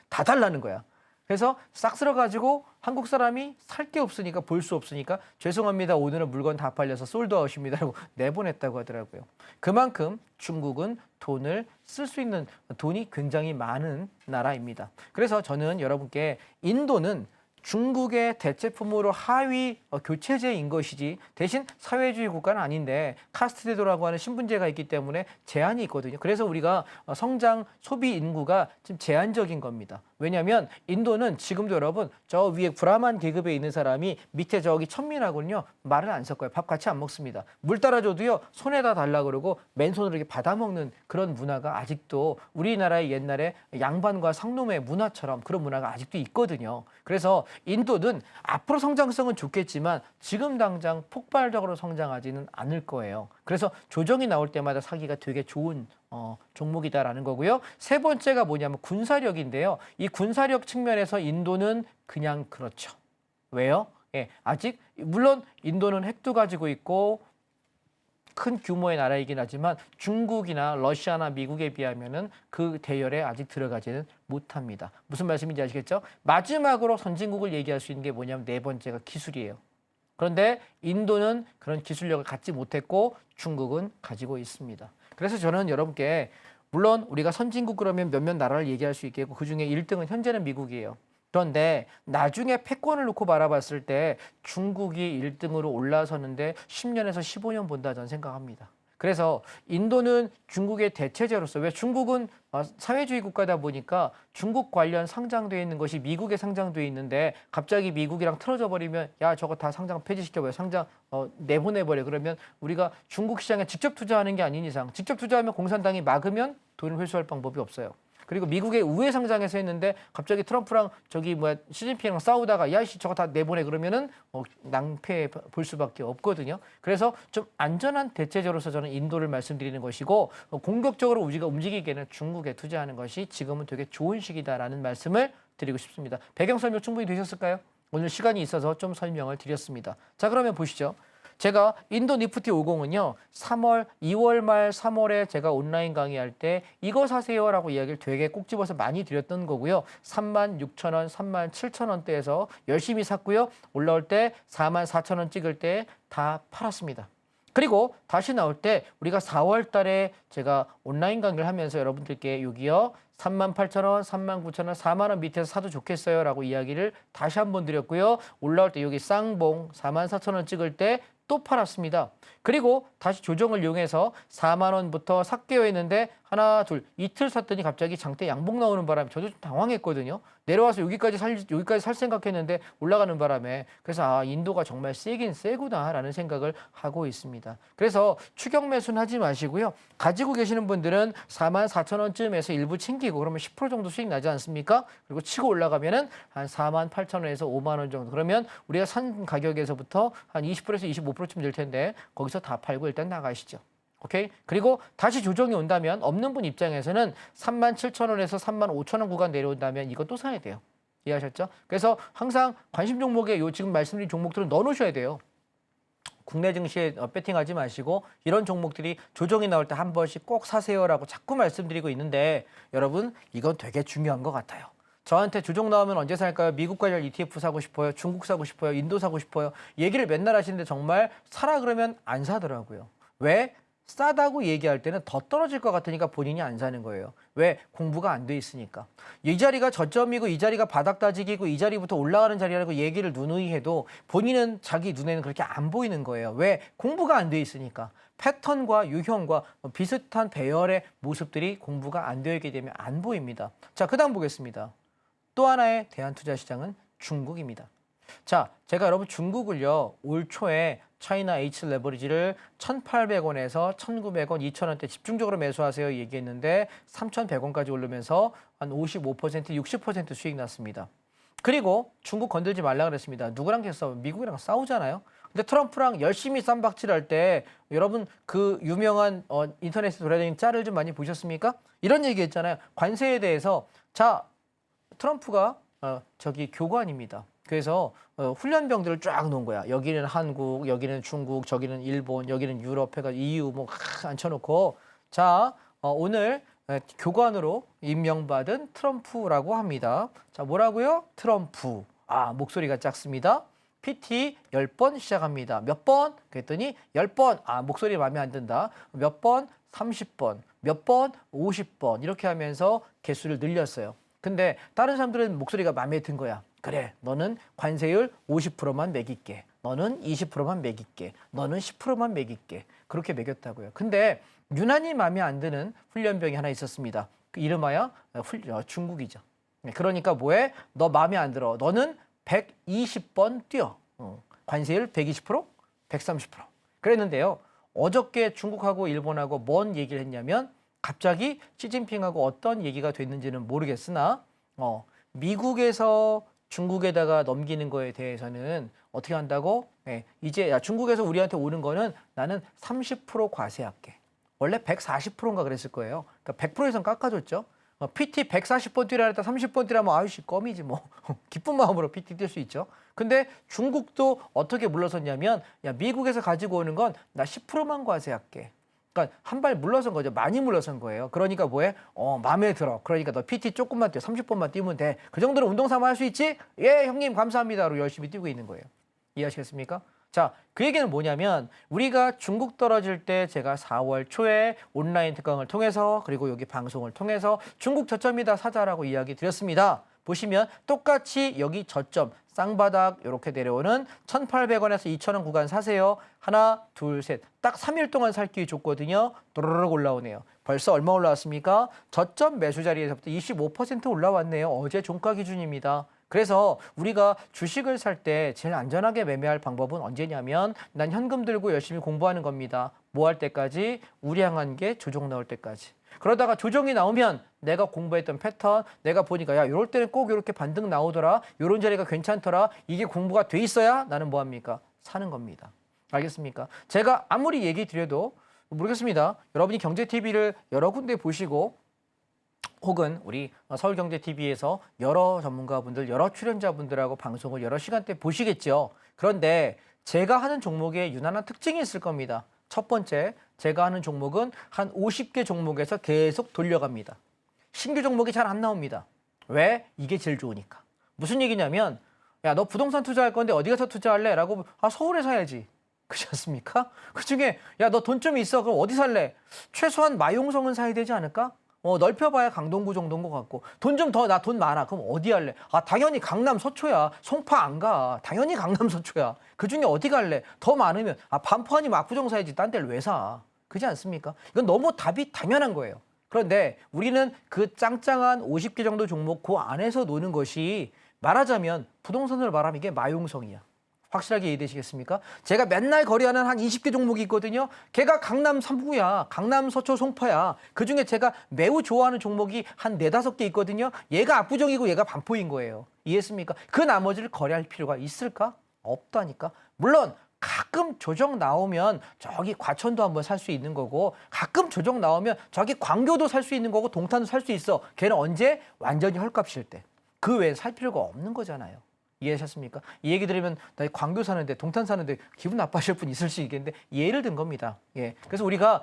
S2: 다 달라는 거야. 그래서 싹 쓸어가지고 한국 사람이 살 게 없으니까 볼 수 없으니까 죄송합니다. 오늘은 물건 다 팔려서 솔드아웃입니다. 라고 내보냈다고 하더라고요. 그만큼 중국은 돈을 쓸 수 있는 돈이 굉장히 많은 나라입니다. 그래서 저는 여러분께 인도는 중국의 대체품으로 하위 교체제인 것이지 대신 사회주의 국가는 아닌데 카스트 제도라고 하는 신분제가 있기 때문에 제한이 있거든요. 그래서 우리가 성장 소비 인구가 좀 제한적인 겁니다. 왜냐하면 인도는 지금도 여러분 저 위에 브라만 계급에 있는 사람이 밑에 저기 천민하고는요 말을 안 섞어요. 밥 같이 안 먹습니다. 물 따라줘도요 손에다 달라 그러고 맨손으로 이렇게 받아먹는 그런 문화가 아직도 우리나라의 옛날에 양반과 상놈의 문화처럼 그런 문화가 아직도 있거든요. 그래서 인도는 앞으로 성장성은 좋겠지만 지금 당장 폭발적으로 성장하지는 않을 거예요. 그래서 조정이 나올 때마다 사기가 되게 좋은 종목이다라는 거고요. 세 번째가 뭐냐면 군사력인데요. 이 군사력 측면에서 인도는 그냥 그렇죠. 왜요? 예, 아직 물론 인도는 핵도 가지고 있고 큰 규모의 나라이긴 하지만 중국이나 러시아나 미국에 비하면은 그 대열에 아직 들어가지는 못합니다. 무슨 말씀인지 아시겠죠? 마지막으로 선진국을 얘기할 수 있는 게 뭐냐면 네 번째가 기술이에요. 그런데 인도는 그런 기술력을 갖지 못했고 중국은 가지고 있습니다. 그래서 저는 여러분께 물론 우리가 선진국 그러면 몇몇 나라를 얘기할 수 있겠고 그중에 1등은 현재는 미국이에요. 그런데 나중에 패권을 놓고 바라봤을 때 중국이 1등으로 올라서는데 10년에서 15년 본다 저는 생각합니다. 그래서 인도는 중국의 대체제로서 왜 중국은 사회주의 국가다 보니까 중국 관련 상장되어 있는 것이 미국에 상장되어 있는데 갑자기 미국이랑 틀어져 버리면 야 저거 다 상장 폐지시켜버려 상장 내보내버려 그러면 우리가 중국 시장에 직접 투자하는 게 아닌 이상 직접 투자하면 공산당이 막으면 돈을 회수할 방법이 없어요. 그리고 미국의 우회 상장에서 했는데 갑자기 트럼프랑 저기 시진핑이랑 싸우다가 야이씨 저거 다 내보내 그러면은 낭패 볼 수밖에 없거든요. 그래서 좀 안전한 대체제로서 저는 인도를 말씀드리는 것이고 공격적으로 우리가 움직이기에는 중국에 투자하는 것이 지금은 되게 좋은 시기다라는 말씀을 드리고 싶습니다. 배경 설명 충분히 되셨을까요? 오늘 시간이 있어서 좀 설명을 드렸습니다. 자 그러면 보시죠. 제가 인도 니프티 50은요. 2월 말 3월에 제가 온라인 강의할 때 이거 사세요라고 이야기를 되게 꼭 집어서 많이 드렸던 거고요. 36,000원, 37,000원대에서 열심히 샀고요. 올라올 때 44,000원 찍을 때 다 팔았습니다. 그리고 다시 나올 때 우리가 4월 달에 제가 온라인 강의를 하면서 여러분들께 여기요. 38,000원, 39,000원, 4만 원 밑에서 사도 좋겠어요 라고 이야기를 다시 한번 드렸고요. 올라올 때 여기 쌍봉 44,000원 찍을 때 또 팔았습니다. 그리고 다시 조정을 이용해서 4만 원부터 샀게요 했는데 하나, 둘, 이틀 샀더니 갑자기 장대 양봉 나오는 바람에 저도 좀 당황했거든요. 내려와서 여기까지 살 생각했는데 올라가는 바람에 그래서 아, 인도가 정말 세긴 세구나라는 생각을 하고 있습니다. 그래서 추격 매수는 하지 마시고요. 가지고 계시는 분들은 4만 4천 원쯤에서 일부 챙기고 그러면 10% 정도 수익 나지 않습니까? 그리고 치고 올라가면은 한 4만 8천 원에서 5만 원 정도. 그러면 우리가 산 가격에서부터 한 20%에서 25%쯤 될 텐데 거기서 다 팔고 일단 나가시죠. 오케이? 그리고 다시 조정이 온다면 없는 분 입장에서는 3만 7천 원에서 3만 5천 원 구간 내려온다면 이것도 사야 돼요. 이해하셨죠? 그래서 항상 관심 종목에 요 지금 말씀드린 종목들은 넣어놓으셔야 돼요. 국내 증시에 배팅하지 마시고 이런 종목들이 조정이 나올 때 한 번씩 꼭 사세요라고 자꾸 말씀드리고 있는데 여러분 이건 되게 중요한 것 같아요. 저한테 조정 나오면 언제 살까요? 미국 관련 ETF 사고 싶어요. 중국 사고 싶어요. 인도 사고 싶어요. 얘기를 맨날 하시는데 정말 사라 그러면 안 사더라고요. 왜? 싸다고 얘기할 때는 더 떨어질 것 같으니까 본인이 안 사는 거예요. 왜? 공부가 안 돼 있으니까. 이 자리가 저점이고 이 자리가 바닥 다지기고 이 자리부터 올라가는 자리라고 얘기를 누누이 해도 본인은 자기 눈에는 그렇게 안 보이는 거예요. 왜? 공부가 안 돼 있으니까. 패턴과 유형과 비슷한 배열의 모습들이 공부가 안 되어 있게 되면 안 보입니다. 자, 그 다음 보겠습니다. 또 하나의 대한투자시장은 중국입니다. 자, 제가 여러분 중국을요, 올 초에 차이나 H 레버리지를 1,800원에서 1,900원, 2,000원대 집중적으로 매수하세요 얘기했는데 3,100원까지 오르면서 한 55%, 60% 수익 났습니다. 그리고 중국 건들지 말라 그랬습니다. 누구랑 계속 미국이랑 싸우잖아요. 근데 트럼프랑 열심히 쌈박질할 때 여러분 그 유명한 인터넷에 돌아다니는 짤을 좀 많이 보셨습니까? 이런 얘기 했잖아요. 관세에 대해서 자, 트럼프가 저기 교관입니다. 그래서 훈련병들을 쫙 놓은 거야. 여기는 한국, 여기는 중국, 저기는 일본, 여기는 유럽 해가 EU 뭐 앉혀놓고 자 오늘 교관으로 임명받은 트럼프라고 합니다. 자 뭐라고요? 트럼프. 아 목소리가 작습니다. PT 10번 시작합니다. 몇 번? 그랬더니 10번. 아 목소리 마음에 안 든다. 몇 번? 30번. 몇 번? 50번. 이렇게 하면서 개수를 늘렸어요. 근데 다른 사람들은 목소리가 마음에 든 거야. 그래, 너는 관세율 50%만 매길게. 너는 20%만 매길게. 너는 10%만 매길게. 그렇게 매겼다고요. 근데 유난히 마음에 안 드는 훈련병이 하나 있었습니다. 그 이름하여 중국이죠. 그러니까 뭐해? 너 마음에 안 들어. 너는 120번 뛰어. 관세율 120%? 130%. 그랬는데요. 어저께 중국하고 일본하고 뭔 얘기를 했냐면 갑자기 시진핑하고 어떤 얘기가 됐는지는 모르겠으나 미국에서 중국에다가 넘기는 거에 대해서는 어떻게 한다고? 네, 이제 중국에서 우리한테 오는 거는 나는 30% 과세할게. 원래 140%인가 그랬을 거예요. 그러니까 100% 이상 깎아줬죠. PT 140번 뛰라 했다 30번 뛰라면 아유씨 껌이지 뭐. 기쁜 마음으로 PT 뛸 수 있죠. 근데 중국도 어떻게 물러섰냐면 야 미국에서 가지고 오는 건 나 10%만 과세할게. 그러니까 한 발 물러선 거죠. 많이 물러선 거예요. 그러니까 뭐해? 마음에 들어. 그러니까 너 PT 조금만 뛰어. 30번만 뛰면 돼. 그 정도는 운동 삼아 할 수 있지? 예, 형님 감사합니다로 열심히 뛰고 있는 거예요. 이해하시겠습니까? 자, 그 얘기는 뭐냐면 우리가 중국 떨어질 때 제가 4월 초에 온라인 특강을 통해서 그리고 여기 방송을 통해서 중국 저점이다 사자라고 이야기 드렸습니다. 보시면 똑같이 여기 저점 쌍바닥 이렇게 내려오는 1,800원에서 2,000원 구간 사세요. 하나, 둘, 셋. 딱 3일 동안 살 기회 줬거든요. 도르륵 올라오네요. 벌써 얼마 올라왔습니까? 저점 매수 자리에서부터 25% 올라왔네요. 어제 종가 기준입니다. 그래서 우리가 주식을 살 때 제일 안전하게 매매할 방법은 언제냐면 난 현금 들고 열심히 공부하는 겁니다. 뭐 할 때까지? 우량한 게 조정 나올 때까지. 그러다가 조정이 나오면 내가 공부했던 패턴, 내가 보니까 야 이럴 때는 꼭 이렇게 반등 나오더라. 이런 자리가 괜찮더라. 이게 공부가 돼 있어야 나는 뭐합니까? 사는 겁니다. 알겠습니까? 제가 아무리 얘기 드려도 모르겠습니다. 여러분이 경제TV를 여러 군데 보시고 혹은 우리 서울경제TV에서 여러 전문가분들, 여러 출연자분들하고 방송을 여러 시간대 보시겠죠. 그런데 제가 하는 종목에 유난한 특징이 있을 겁니다. 첫 번째, 제가 하는 종목은 한 50개 종목에서 계속 돌려갑니다. 신규 종목이 잘 안 나옵니다. 왜? 이게 제일 좋으니까. 무슨 얘기냐면 야, 너 부동산 투자할 건데 어디 가서 투자할래? 라고 서울에 사야지. 그렇지 않습니까? 그중에 야, 너 돈 좀 있어. 그럼 어디 살래? 최소한 마용성은 사야 되지 않을까? 넓혀봐야 강동구 정도인 것 같고 돈 좀 더 나 돈 많아. 그럼 어디 할래? 아 당연히 강남 서초야. 송파 안 가. 당연히 강남 서초야. 그중에 어디 갈래? 더 많으면 반포 아니면 압구정 사야지. 딴 데를 왜 사? 그렇지 않습니까? 이건 너무 답이 당연한 거예요. 그런데 우리는 그 짱짱한 50개 정도 종목 그 안에서 노는 것이 말하자면 부동산으로 말하면 이게 마용성이야. 확실하게 이해되시겠습니까? 제가 맨날 거래하는 한 20개 종목이 있거든요. 걔가 강남 3구야. 강남 서초 송파야. 그중에 제가 매우 좋아하는 종목이 한 4, 5개 있거든요. 얘가 압구정이고 얘가 반포인 거예요. 이해했습니까? 그 나머지를 거래할 필요가 있을까? 없다니까. 물론 가끔 조정 나오면 저기 과천도 한번 살 수 있는 거고 가끔 조정 나오면 저기 광교도 살 수 있는 거고 동탄도 살 수 있어. 걔는 언제? 완전히 헐값일 때. 그 외에 살 필요가 없는 거잖아요. 이해하셨습니까? 이 얘기 들으면 나 광교 사는데 동탄 사는데 기분 나빠하실 분 있을 수 있겠는데 예를 든 겁니다. 예. 그래서 우리가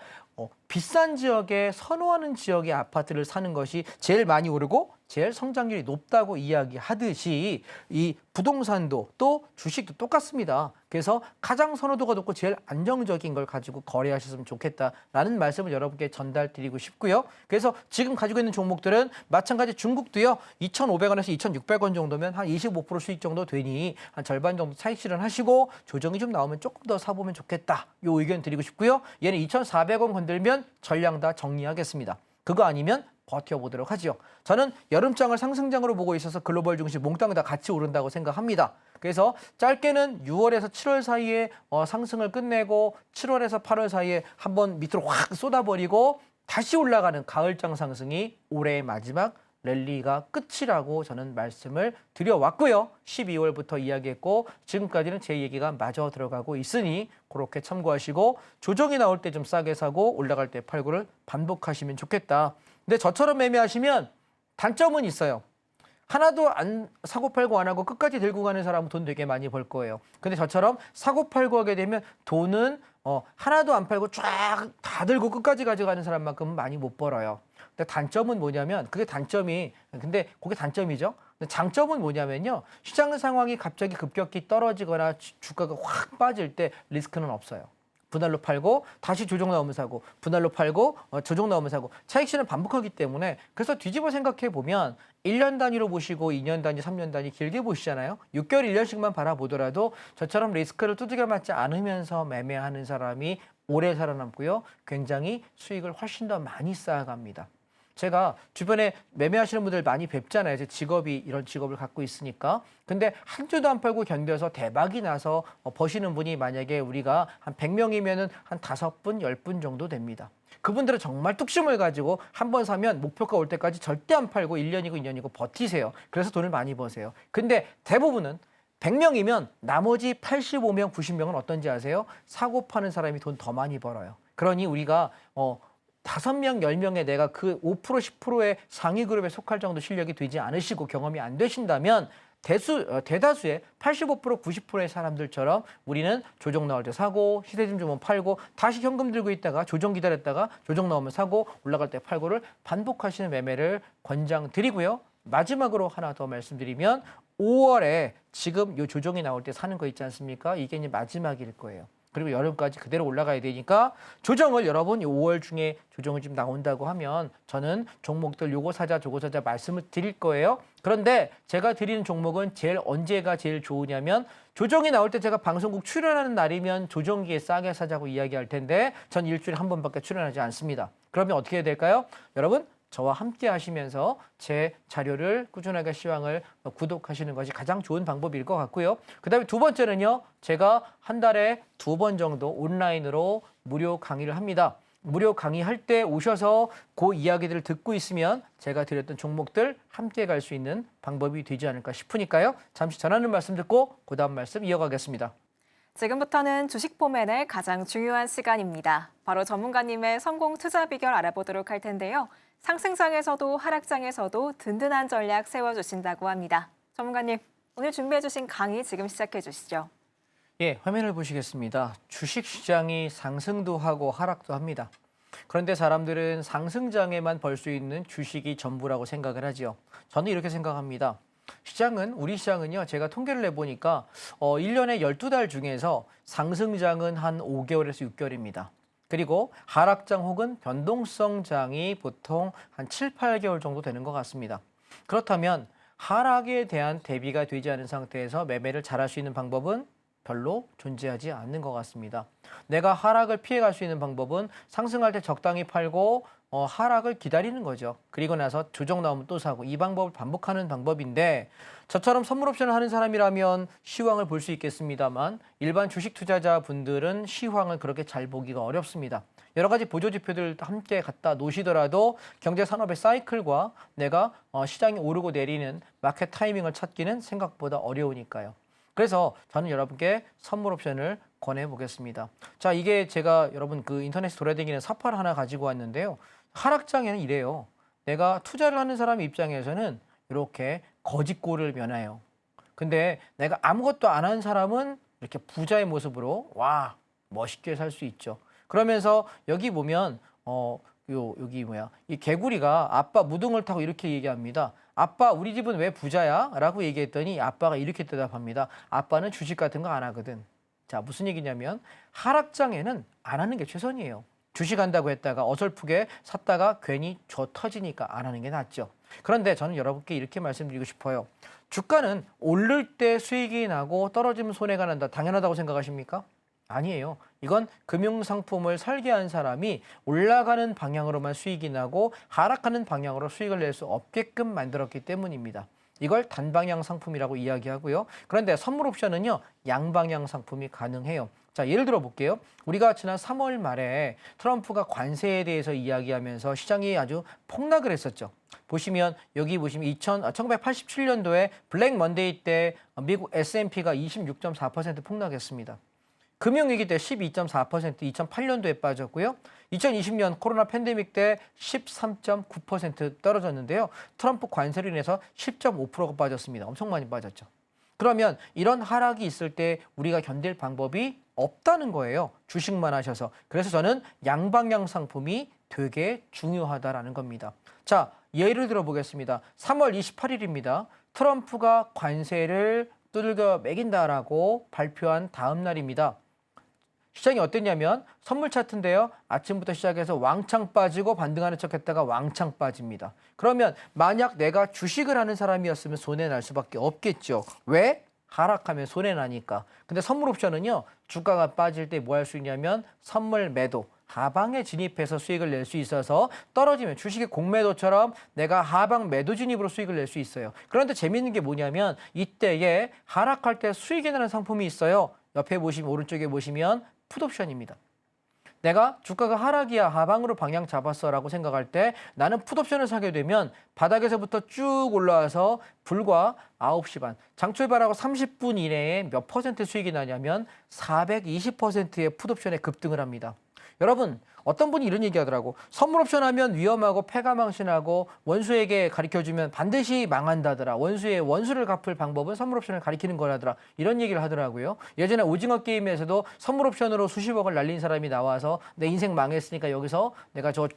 S2: 비싼 지역에 선호하는 지역의 아파트를 사는 것이 제일 많이 오르고 제일 성장률이 높다고 이야기하듯이 이 부동산도 또 주식도 똑같습니다. 그래서 가장 선호도가 높고 제일 안정적인 걸 가지고 거래하셨으면 좋겠다라는 말씀을 여러분께 전달드리고 싶고요. 그래서 지금 가지고 있는 종목들은 마찬가지 중국도요. 2,500원에서 2,600원 정도면 한 25% 수익 정도 되니 한 절반 정도 차익 실현하시고 조정이 좀 나오면 조금 더 사보면 좋겠다. 요 의견 드리고 싶고요. 얘는 2,400원 건들면 전량 다 정리하겠습니다. 그거 아니면 버텨보도록 하죠. 저는 여름장을 상승장으로 보고 있어서 글로벌 증시 몽땅 다 같이 오른다고 생각합니다. 그래서 짧게는 6월에서 7월 사이에 상승을 끝내고 7월에서 8월 사이에 한번 밑으로 확 쏟아버리고 다시 올라가는 가을장 상승이 올해의 마지막 랠리가 끝이라고 저는 말씀을 드려왔고요. 12월부터 이야기했고 지금까지는 제 얘기가 마저 들어가고 있으니 그렇게 참고하시고 조정이 나올 때 좀 싸게 사고 올라갈 때 팔고를 반복하시면 좋겠다. 근데 저처럼 매매하시면 단점은 있어요. 하나도 안 사고 팔고 안 하고 끝까지 들고 가는 사람은 돈 되게 많이 벌 거예요. 근데 저처럼 사고 팔고 하게 되면 돈은 하나도 안 팔고 쫙 다 들고 끝까지 가져가는 사람만큼은 많이 못 벌어요. 근데 단점은 뭐냐면 그게 단점이죠. 근데 장점은 뭐냐면요. 시장 상황이 갑자기 급격히 떨어지거나 주가가 확 빠질 때 리스크는 없어요. 분할로 팔고 다시 조정 나오면 사고 분할로 팔고 조정 나오면 사고 차익 실현 반복하기 때문에 그래서 뒤집어 생각해 보면 1년 단위로 보시고 2년 단위, 3년 단위 길게 보시잖아요. 6개월, 1년씩만 바라보더라도 저처럼 리스크를 두들겨 맞지 않으면서 매매하는 사람이 오래 살아남고요. 굉장히 수익을 훨씬 더 많이 쌓아갑니다. 제가 주변에 매매하시는 분들 많이 뵙잖아요. 제 직업이 이런 직업을 갖고 있으니까. 근데 한 주도 안 팔고 견뎌서 대박이 나서 버시는 분이 만약에 우리가 한 100명이면은 한 5분, 10분 정도 됩니다. 그분들은 정말 뚝심을 가지고 한 번 사면 목표가 올 때까지 절대 안 팔고 1년이고 2년이고 버티세요. 그래서 돈을 많이 버세요. 근데 대부분은 100명이면 나머지 85명, 90명은 어떤지 아세요? 사고 파는 사람이 돈 더 많이 벌어요. 그러니 우리가 5명, 10명에 내가 그 5%, 10%의 상위 그룹에 속할 정도 실력이 되지 않으시고 경험이 안 되신다면 대다수의 85%, 90%의 사람들처럼 우리는 조정 나올 때 사고 시세 좀 주면 팔고 다시 현금 들고 있다가 조정 기다렸다가 조정 나오면 사고 올라갈 때 팔고를 반복하시는 매매를 권장드리고요. 마지막으로 하나 더 말씀드리면 5월에 지금 요 조정이 나올 때 사는 거 있지 않습니까? 이게 이제 마지막일 거예요. 그리고 여름까지 그대로 올라가야 되니까 조정을 여러분 5월 중에 조정이 좀 나온다고 하면 저는 종목들 요거 사자 저거 사자 말씀을 드릴 거예요. 그런데 제가 드리는 종목은 언제가 제일 좋으냐면 조정이 나올 때 제가 방송국 출연하는 날이면 조정기에 싸게 사자고 이야기할 텐데 전 일주일에 한 번밖에 출연하지 않습니다. 그러면 어떻게 해야 될까요? 여러분 저와 함께 하시면서 제 자료를 꾸준하게 시황을 구독하시는 것이 가장 좋은 방법일 것 같고요. 그다음에 두 번째는요. 제가 한 달에 2번 정도 온라인으로 무료 강의를 합니다. 무료 강의할 때 오셔서 그 이야기들을 듣고 있으면 제가 드렸던 종목들 함께 갈 수 있는 방법이 되지 않을까 싶으니까요. 잠시 전하는 말씀 듣고 그 다음 말씀 이어가겠습니다.
S1: 지금부터는 주식 포맷의 가장 중요한 시간입니다. 바로 전문가님의 성공 투자 비결 알아보도록 할 텐데요. 상승장에서도 하락장에서도 든든한 전략 세워주신다고 합니다. 전문가님, 오늘 준비해주신 강의 지금 시작해 주시죠.
S2: 예, 화면을 보시겠습니다. 주식시장이 상승도 하고 하락도 합니다. 그런데 사람들은 상승장에만 벌 수 있는 주식이 전부라고 생각을 하죠. 저는 이렇게 생각합니다. 우리 시장은요, 제가 통계를 내보니까 1년에 12달 중에서 상승장은 한 5개월에서 6개월입니다. 그리고 하락장 혹은 변동성장이 보통 한 7, 8개월 정도 되는 것 같습니다. 그렇다면 하락에 대한 대비가 되지 않은 상태에서 매매를 잘할 수 있는 방법은 별로 존재하지 않는 것 같습니다. 내가 하락을 피해갈 수 있는 방법은 상승할 때 적당히 팔고 하락을 기다리는 거죠. 그리고 나서 조정 나오면 또 사고, 이 방법을 반복하는 방법인데, 저처럼 선물 옵션을 하는 사람이라면 시황을 볼 수 있겠습니다만 일반 주식 투자자분들은 시황을 그렇게 잘 보기가 어렵습니다. 여러 가지 보조 지표들 함께 갖다 놓으시더라도 경제 산업의 사이클과 내가 시장이 오르고 내리는 마켓 타이밍을 찾기는 생각보다 어려우니까요. 그래서 저는 여러분께 선물 옵션을 권해보겠습니다. 자, 이게 제가 여러분 그 인터넷에 돌아다니는 사파를 하나 가지고 왔는데요. 하락장에는 이래요. 내가 투자를 하는 사람 입장에서는 이렇게 거짓골을 면해요. 근데 내가 아무것도 안 한 사람은 이렇게 부자의 모습으로 와, 멋있게 살 수 있죠. 그러면서 여기 보면 여기 이 개구리가 아빠 무등을 타고 이렇게 얘기합니다. 아빠, 우리 집은 왜 부자야? 라고 얘기했더니 아빠가 이렇게 대답합니다. 아빠는 주식 같은 거 안 하거든. 자, 무슨 얘기냐면 하락장에는 안 하는 게 최선이에요. 주식 한다고 했다가 어설프게 샀다가 괜히 저 터지니까 안 하는 게 낫죠. 그런데 저는 여러분께 이렇게 말씀드리고 싶어요. 주가는 오를 때 수익이 나고 떨어지면 손해가 난다. 당연하다고 생각하십니까? 아니에요. 이건 금융상품을 설계한 사람이 올라가는 방향으로만 수익이 나고 하락하는 방향으로 수익을 낼 수 없게끔 만들었기 때문입니다. 이걸 단방향 상품이라고 이야기하고요. 그런데 선물 옵션은요, 양방향 상품이 가능해요. 자, 예를 들어 볼게요. 우리가 지난 3월 말에 트럼프가 관세에 대해서 이야기하면서 시장이 아주 폭락을 했었죠. 보시면 여기 보시면 1987년도에 블랙 먼데이 때 미국 S&P가 26.4% 폭락했습니다. 금융위기 때 12.4% 2008년도에 빠졌고요. 2020년 코로나 팬데믹 때 13.9% 떨어졌는데요. 트럼프 관세로 인해서 10.5%가 빠졌습니다. 엄청 많이 빠졌죠. 그러면 이런 하락이 있을 때 우리가 견딜 방법이 없다는 거예요. 주식만 하셔서. 그래서 저는 양방향 상품이 되게 중요하다라는 겁니다. 자, 예를 들어 보겠습니다. 3월 28일입니다. 트럼프가 관세를 두들겨 매긴다라고 발표한 다음 날입니다. 시장이 어땠냐면 선물 차트인데요. 아침부터 시작해서 왕창 빠지고 반등하는 척했다가 왕창 빠집니다. 그러면 만약 내가 주식을 하는 사람이었으면 손해 날 수밖에 없겠죠. 왜? 하락하면 손해 나니까. 근데 선물 옵션은요. 주가가 빠질 때 뭐 할 수 있냐면 선물 매도, 하방에 진입해서 수익을 낼 수 있어서 떨어지면 주식의 공매도처럼 내가 하방 매도 진입으로 수익을 낼 수 있어요. 그런데 재미있는 게 뭐냐면 이때에 하락할 때 수익이 나는 상품이 있어요. 옆에 보시면 오른쪽에 보시면 풋옵션입니다. 내가 주가가 하락이야 하방으로 방향 잡았어 라고 생각할 때 나는 풋옵션을 사게 되면 바닥에서부터 쭉 올라와서 불과 9시 반 장출발하고 30분 이내에 몇 퍼센트 수익이 나냐면 420%의 풋옵션에 급등을 합니다. 여러분, 어떤 분이 이런 얘기 하더라고. 선물 옵션 하면 위험하고 패가망신하고 원수에게 가르쳐주면 반드시 망한다더라. 원수의 원수를 갚을 방법은 선물 옵션을 가리키는 거라더라. 이런 얘기를 하더라고요. 예전에 오징어 게임에서도 선물 옵션으로 수십억을 날린 사람이 나와서 내 인생 망했으니까 여기서 내가 저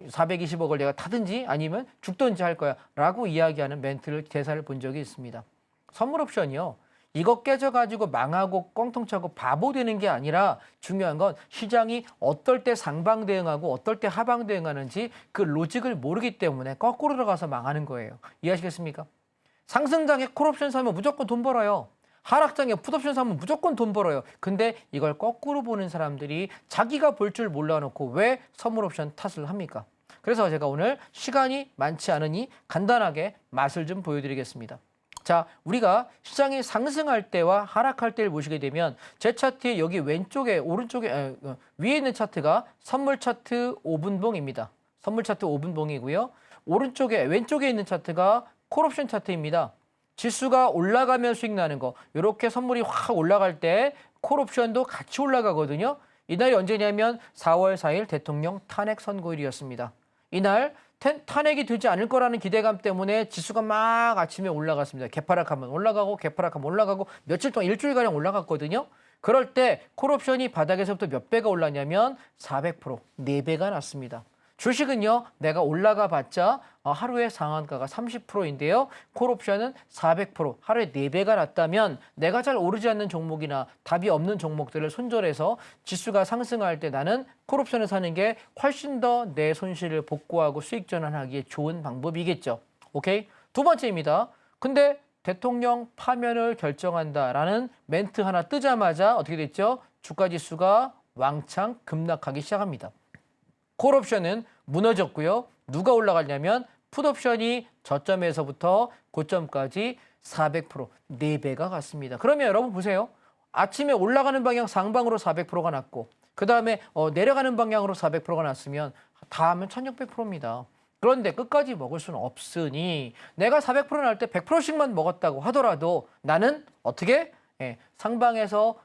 S2: 420억을 내가 타든지 아니면 죽든지 할 거야 라고 이야기하는 멘트를 대사를 본 적이 있습니다. 선물 옵션이요. 이거 깨져가지고 망하고 꽁통 차고 바보 되는 게 아니라 중요한 건 시장이 어떨 때 상방 대응하고 어떨 때 하방 대응하는지 그 로직을 모르기 때문에 거꾸로 들어가서 망하는 거예요. 이해하시겠습니까? 상승장에 콜옵션 사면 무조건 돈 벌어요. 하락장에 풋옵션 사면 무조건 돈 벌어요. 근데 이걸 거꾸로 보는 사람들이 자기가 볼 줄 몰라놓고 왜 선물 옵션 탓을 합니까? 그래서 제가 오늘 시간이 많지 않으니 간단하게 맛을 좀 보여드리겠습니다. 자, 우리가 시장이 상승할 때와 하락할 때를 보시게 되면 제 차트에 여기 왼쪽에 오른쪽에 위에 있는 차트가 선물 차트 5분봉입니다. 선물 차트 5분봉이고요. 왼쪽에 있는 차트가 콜옵션 차트입니다. 지수가 올라가면 수익 나는 거. 이렇게 선물이 확 올라갈 때 콜옵션도 같이 올라가거든요. 이날이 언제냐면 4월 4일 대통령 탄핵 선고일이었습니다. 이날 탄핵이 되지 않을 거라는 기대감 때문에 지수가 막 아침에 올라갔습니다. 개파락하면 올라가고 개파락하면 올라가고 며칠 동안 일주일가량 올라갔거든요. 그럴 때 콜옵션이 바닥에서부터 몇 배가 올랐냐면 400%, 4배가 났습니다. 주식은요, 내가 올라가 봤자 하루에 상한가가 30%인데요. 콜옵션은 400%, 하루에 4배가 났다면 내가 잘 오르지 않는 종목이나 답이 없는 종목들을 손절해서 지수가 상승할 때 나는 콜옵션을 사는 게 훨씬 더 내 손실을 복구하고 수익 전환하기에 좋은 방법이겠죠. 오케이? 두 번째입니다. 근데 대통령 파면을 결정한다라는 멘트 하나 뜨자마자 어떻게 됐죠? 주가 지수가 왕창 급락하기 시작합니다. 콜옵션은 무너졌고요. 누가 올라가냐면 풋옵션이 저점에서부터 고점까지 400%, 4배가 갔습니다. 그러면 여러분 보세요. 아침에 올라가는 방향 상방으로 400%가 났고 그 다음에 내려가는 방향으로 400%가 났으면 다 하면 1600%입니다. 그런데 끝까지 먹을 수는 없으니 내가 400% 날 때 100%씩만 먹었다고 하더라도 나는 어떻게? 상방에서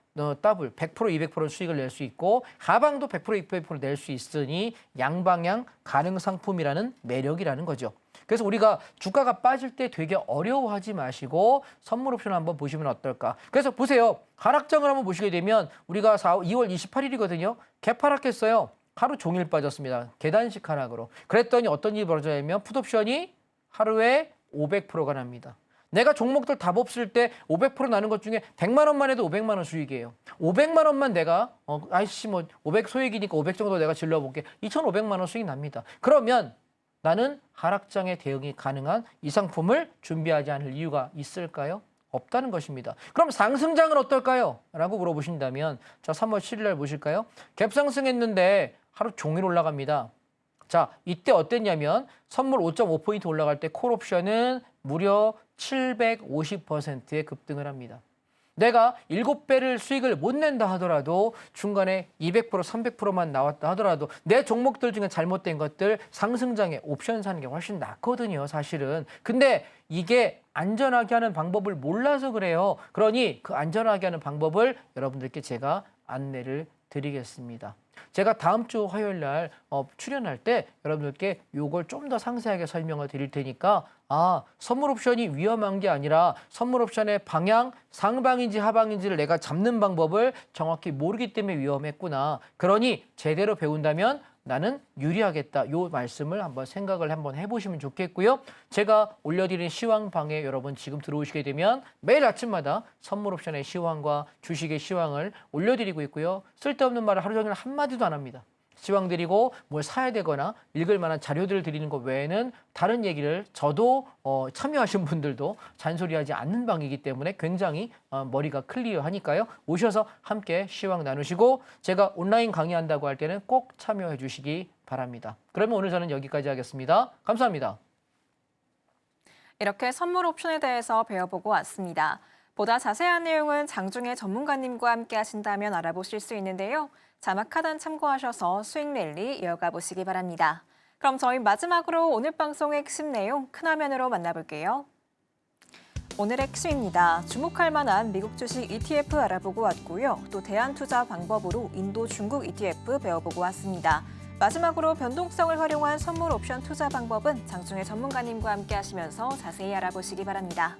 S2: 더블 100%, 200% 수익을 낼 수 있고 하방도 100%, 200% 낼 수 있으니 양방향 가능 상품이라는 매력이라는 거죠. 그래서 우리가 주가가 빠질 때 되게 어려워하지 마시고 선물 옵션 한번 보시면 어떨까. 그래서 보세요. 하락장을 한번 보시게 되면 우리가 2월 28일이거든요. 개파락했어요. 하루 종일 빠졌습니다. 계단식 하락으로. 그랬더니 어떤 일이 벌어졌냐면 풋옵션이 하루에 500%가 납니다. 내가 종목들 답 없을 때 500% 나는 것 중에 100만 원만 해도 500만 원 수익이에요. 500만 원만 내가 500 소액이니까 500 정도 내가 질러볼게. 2,500만 원 수익 납니다. 그러면 나는 하락장에 대응이 가능한 이 상품을 준비하지 않을 이유가 있을까요? 없다는 것입니다. 그럼 상승장은 어떨까요? 라고 물어보신다면 자 3월 7일 날 보실까요? 갭상승했는데 하루 종일 올라갑니다. 자, 이때 어땠냐면 선물 5.5포인트 올라갈 때 콜옵션은 무려 750%의 급등을 합니다. 내가 7배를 수익을 못 낸다 하더라도 중간에 200%, 300%만 나왔다 하더라도 내 종목들 중에 잘못된 것들 상승장에 옵션 사는 게 훨씬 낫거든요, 사실은. 근데 이게 안전하게 하는 방법을 몰라서 그래요. 그러니 그 안전하게 하는 방법을 여러분들께 제가 안내를 드리겠습니다. 제가 다음 주 화요일 날 출연할 때 여러분들께 요걸 좀 더 상세하게 설명을 드릴 테니까 선물 옵션이 위험한 게 아니라 선물 옵션의 방향, 상방인지 하방인지를 내가 잡는 방법을 정확히 모르기 때문에 위험했구나. 그러니 제대로 배운다면 나는 유리하겠다. 요 말씀을 한번 생각을 한번 해보시면 좋겠고요. 제가 올려드린 시황방에 여러분 지금 들어오시게 되면 매일 아침마다 선물 옵션의 시황과 주식의 시황을 올려드리고 있고요. 쓸데없는 말을 하루 종일 한마디도 안 합니다. 시황 드리고 뭘 사야 되거나 읽을 만한 자료들을 드리는 것 외에는 다른 얘기를 저도 참여하신 분들도 잔소리하지 않는 방이기 때문에 굉장히 머리가 클리어하니까요. 오셔서 함께 시황 나누시고 제가 온라인 강의한다고 할 때는 꼭 참여해 주시기 바랍니다. 그러면 오늘 저는 여기까지 하겠습니다. 감사합니다.
S1: 이렇게 선물 옵션에 대해서 배워보고 왔습니다. 보다 자세한 내용은 장중에 전문가님과 함께 하신다면 알아보실 수 있는데요. 자막 하단 참고하셔서 수익 랠리 이어가 보시기 바랍니다. 그럼 저희 마지막으로 오늘 방송의 핵심 내용 큰 화면으로 만나볼게요. 오늘의 핵심입니다. 주목할 만한 미국 주식 ETF 알아보고 왔고요. 또 대안 투자 방법으로 인도 중국 ETF 배워보고 왔습니다. 마지막으로 변동성을 활용한 선물 옵션 투자 방법은 장중에 전문가님과 함께 하시면서 자세히 알아보시기 바랍니다.